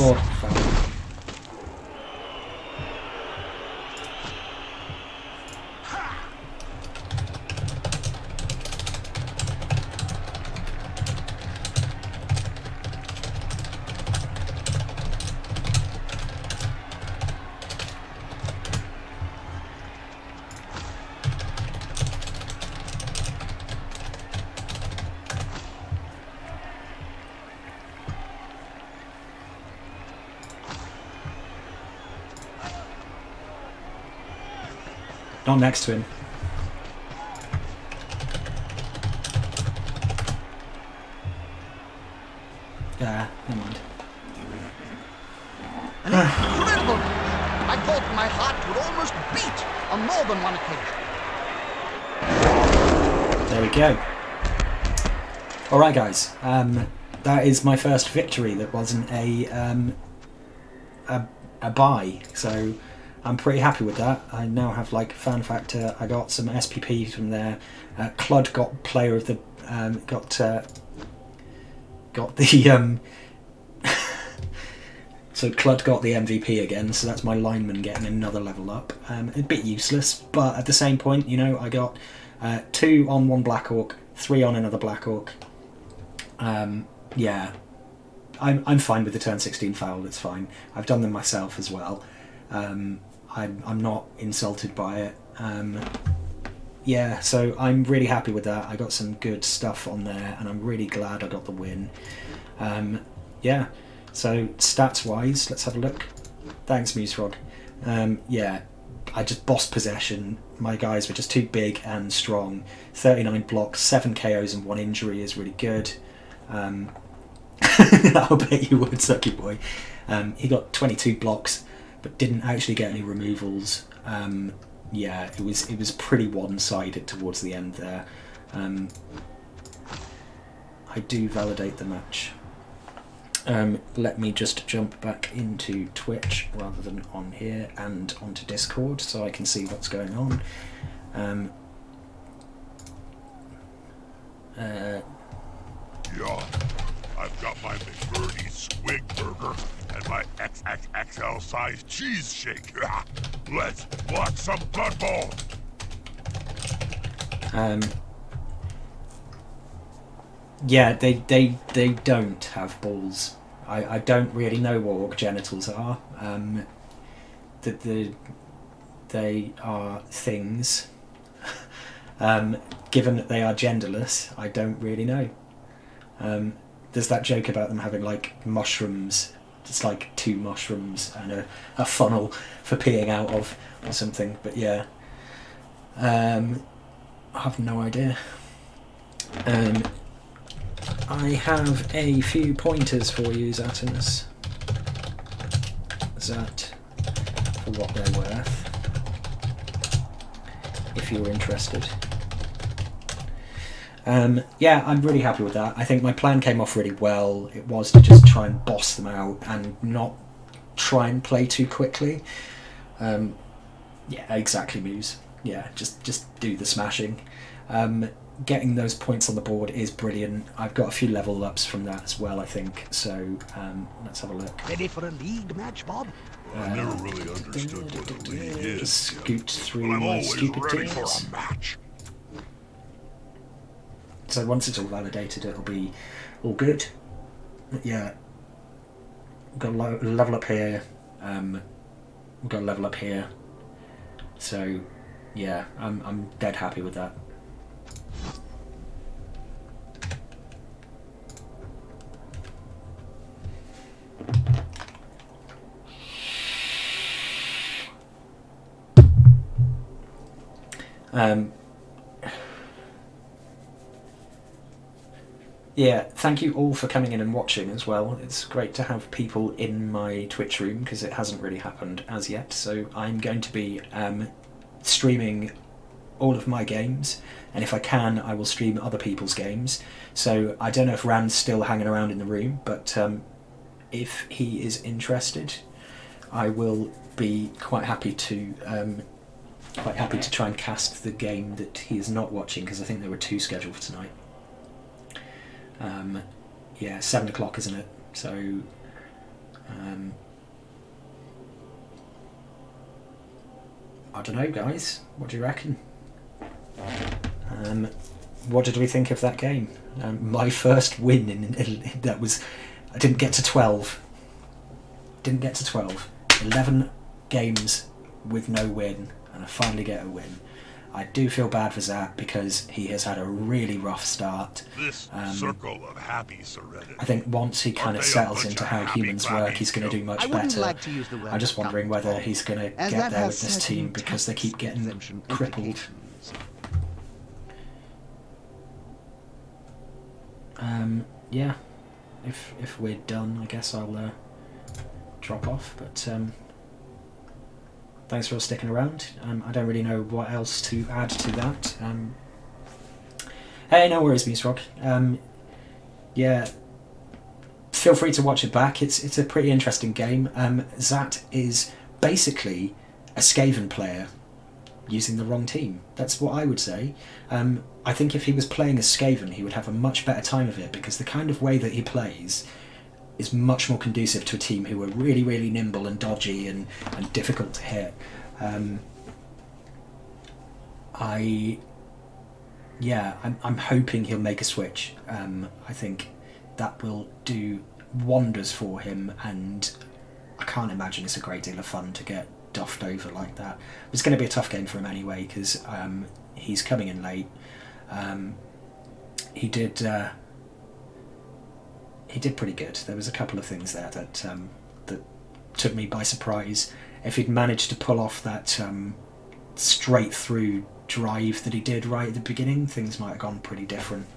Oh, foul. Not next to him. Never mind. Incredible! I thought my heart would almost beat on more than one occasion. There we go. Alright guys, that is my first victory that wasn't a buy, so I'm pretty happy with that. I now have like fan factor, I got some SPP from there. Clud got player of the, got the, so Clud got the MVP again, so that's my lineman getting another level up. A bit useless, but at the same point, you know, I got 2 on one Black Orc, 3 on another Black Orc. Yeah, I'm fine with the turn 16 foul, it's fine. I've done them myself as well. I'm not insulted by it. Yeah, so I'm really happy with that. I got some good stuff on there, and I'm really glad I got the win. Yeah, so stats wise, let's have a look. Thanks, Musefrog. Yeah, I just bossed possession. My guys were just too big and strong. 39 blocks, 7 KOs and 1 injury is really good. I'll bet you would, Sucky Boy. He got 22 blocks, but didn't actually get any removals. Yeah, it was pretty one-sided towards the end there. I do validate the match. Let me just jump back into Twitch rather than on here and onto Discord so I can see what's going on. Yeah, I've got my McBurney Squig Burger and my XXXL size cheese shake. Let's watch some Blood Bowl. Yeah, they don't have balls. I don't really know what orc genitals are. They are things. Given that they are genderless, I don't really know. There's that joke about them having like mushrooms. It's like 2 mushrooms and a funnel for peeing out of or something. But yeah, I have no idea. I have a few pointers for you, Xaturnus. That for what they're worth, if you're interested. Yeah, I'm really happy with that. I think my plan came off really well. It was to just try and boss them out and not try and play too quickly. Yeah, exactly, Muse. Yeah, just do the smashing. Getting those points on the board is brilliant. I've got a few level ups from that as well, I think. So let's have a look. Ready for a league match, Bob? I never really understood what a league is. Scoot through But I'm my always stupid ready teams. for a match. So once it's all validated, it'll be all good. Yeah, got a level up here. Got a level up here. So yeah, I'm dead happy with that. Yeah, thank you all for coming in and watching as well. It's great to have people in my Twitch room because it hasn't really happened as yet. So I'm going to be streaming all of my games, and if I can, I will stream other people's games. So I don't know if Rand's still hanging around in the room, but if he is interested, I will be quite happy to try and cast the game that he is not watching, because I think there were 2 scheduled for tonight. Yeah, 7 o'clock, isn't it? So I don't know, guys. What do you reckon? What did we think of that game? My first win that was, I didn't get to 12. 11 games with no win, and I finally get a win. I do feel bad for Zat because he has had a really rough start. This circle of happy serenity. I think once he kind of settles into how humans work, he's going to do much better. I'm just wondering whether he's going to get there with this team because they keep getting crippled. Yeah, if we're done, I guess I'll drop off, but thanks for sticking around. I don't really know what else to add to that. Hey, no worries, Beast Rock. Yeah, feel free to watch it back. It's a pretty interesting game. Zat is basically a Skaven player using the wrong team. That's what I would say. I think if he was playing as Skaven, he would have a much better time of it, because the kind of way that he plays is much more conducive to a team who are really, really nimble and dodgy and difficult to hit. I'm hoping he'll make a switch. I think that will do wonders for him, and I can't imagine it's a great deal of fun to get doffed over like that. It's going to be a tough game for him anyway, because he's coming in late. He did pretty good. There was a couple of things there that that took me by surprise. If he'd managed to pull off that straight through drive that he did right at the beginning, things might have gone pretty different.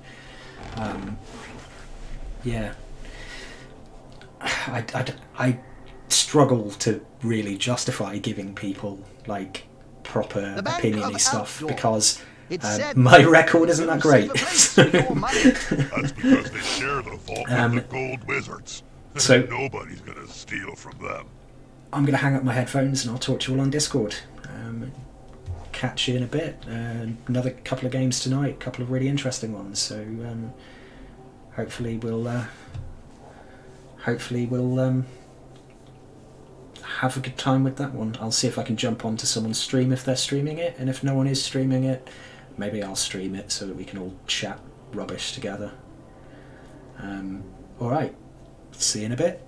Yeah, I struggle to really justify giving people like proper opinion-y stuff because my record isn't that great. That's because they share the vault with the gold wizards. So nobody's gonna steal from them. I'm going to hang up my headphones and I'll talk to you all on Discord. Catch you in a bit. Another couple of games tonight, a couple of really interesting ones. So hopefully we'll have a good time with that one. I'll see if I can jump onto someone's stream if they're streaming it, and if no one is streaming it, maybe I'll stream it so that we can all chat rubbish together. Alright, see you in a bit.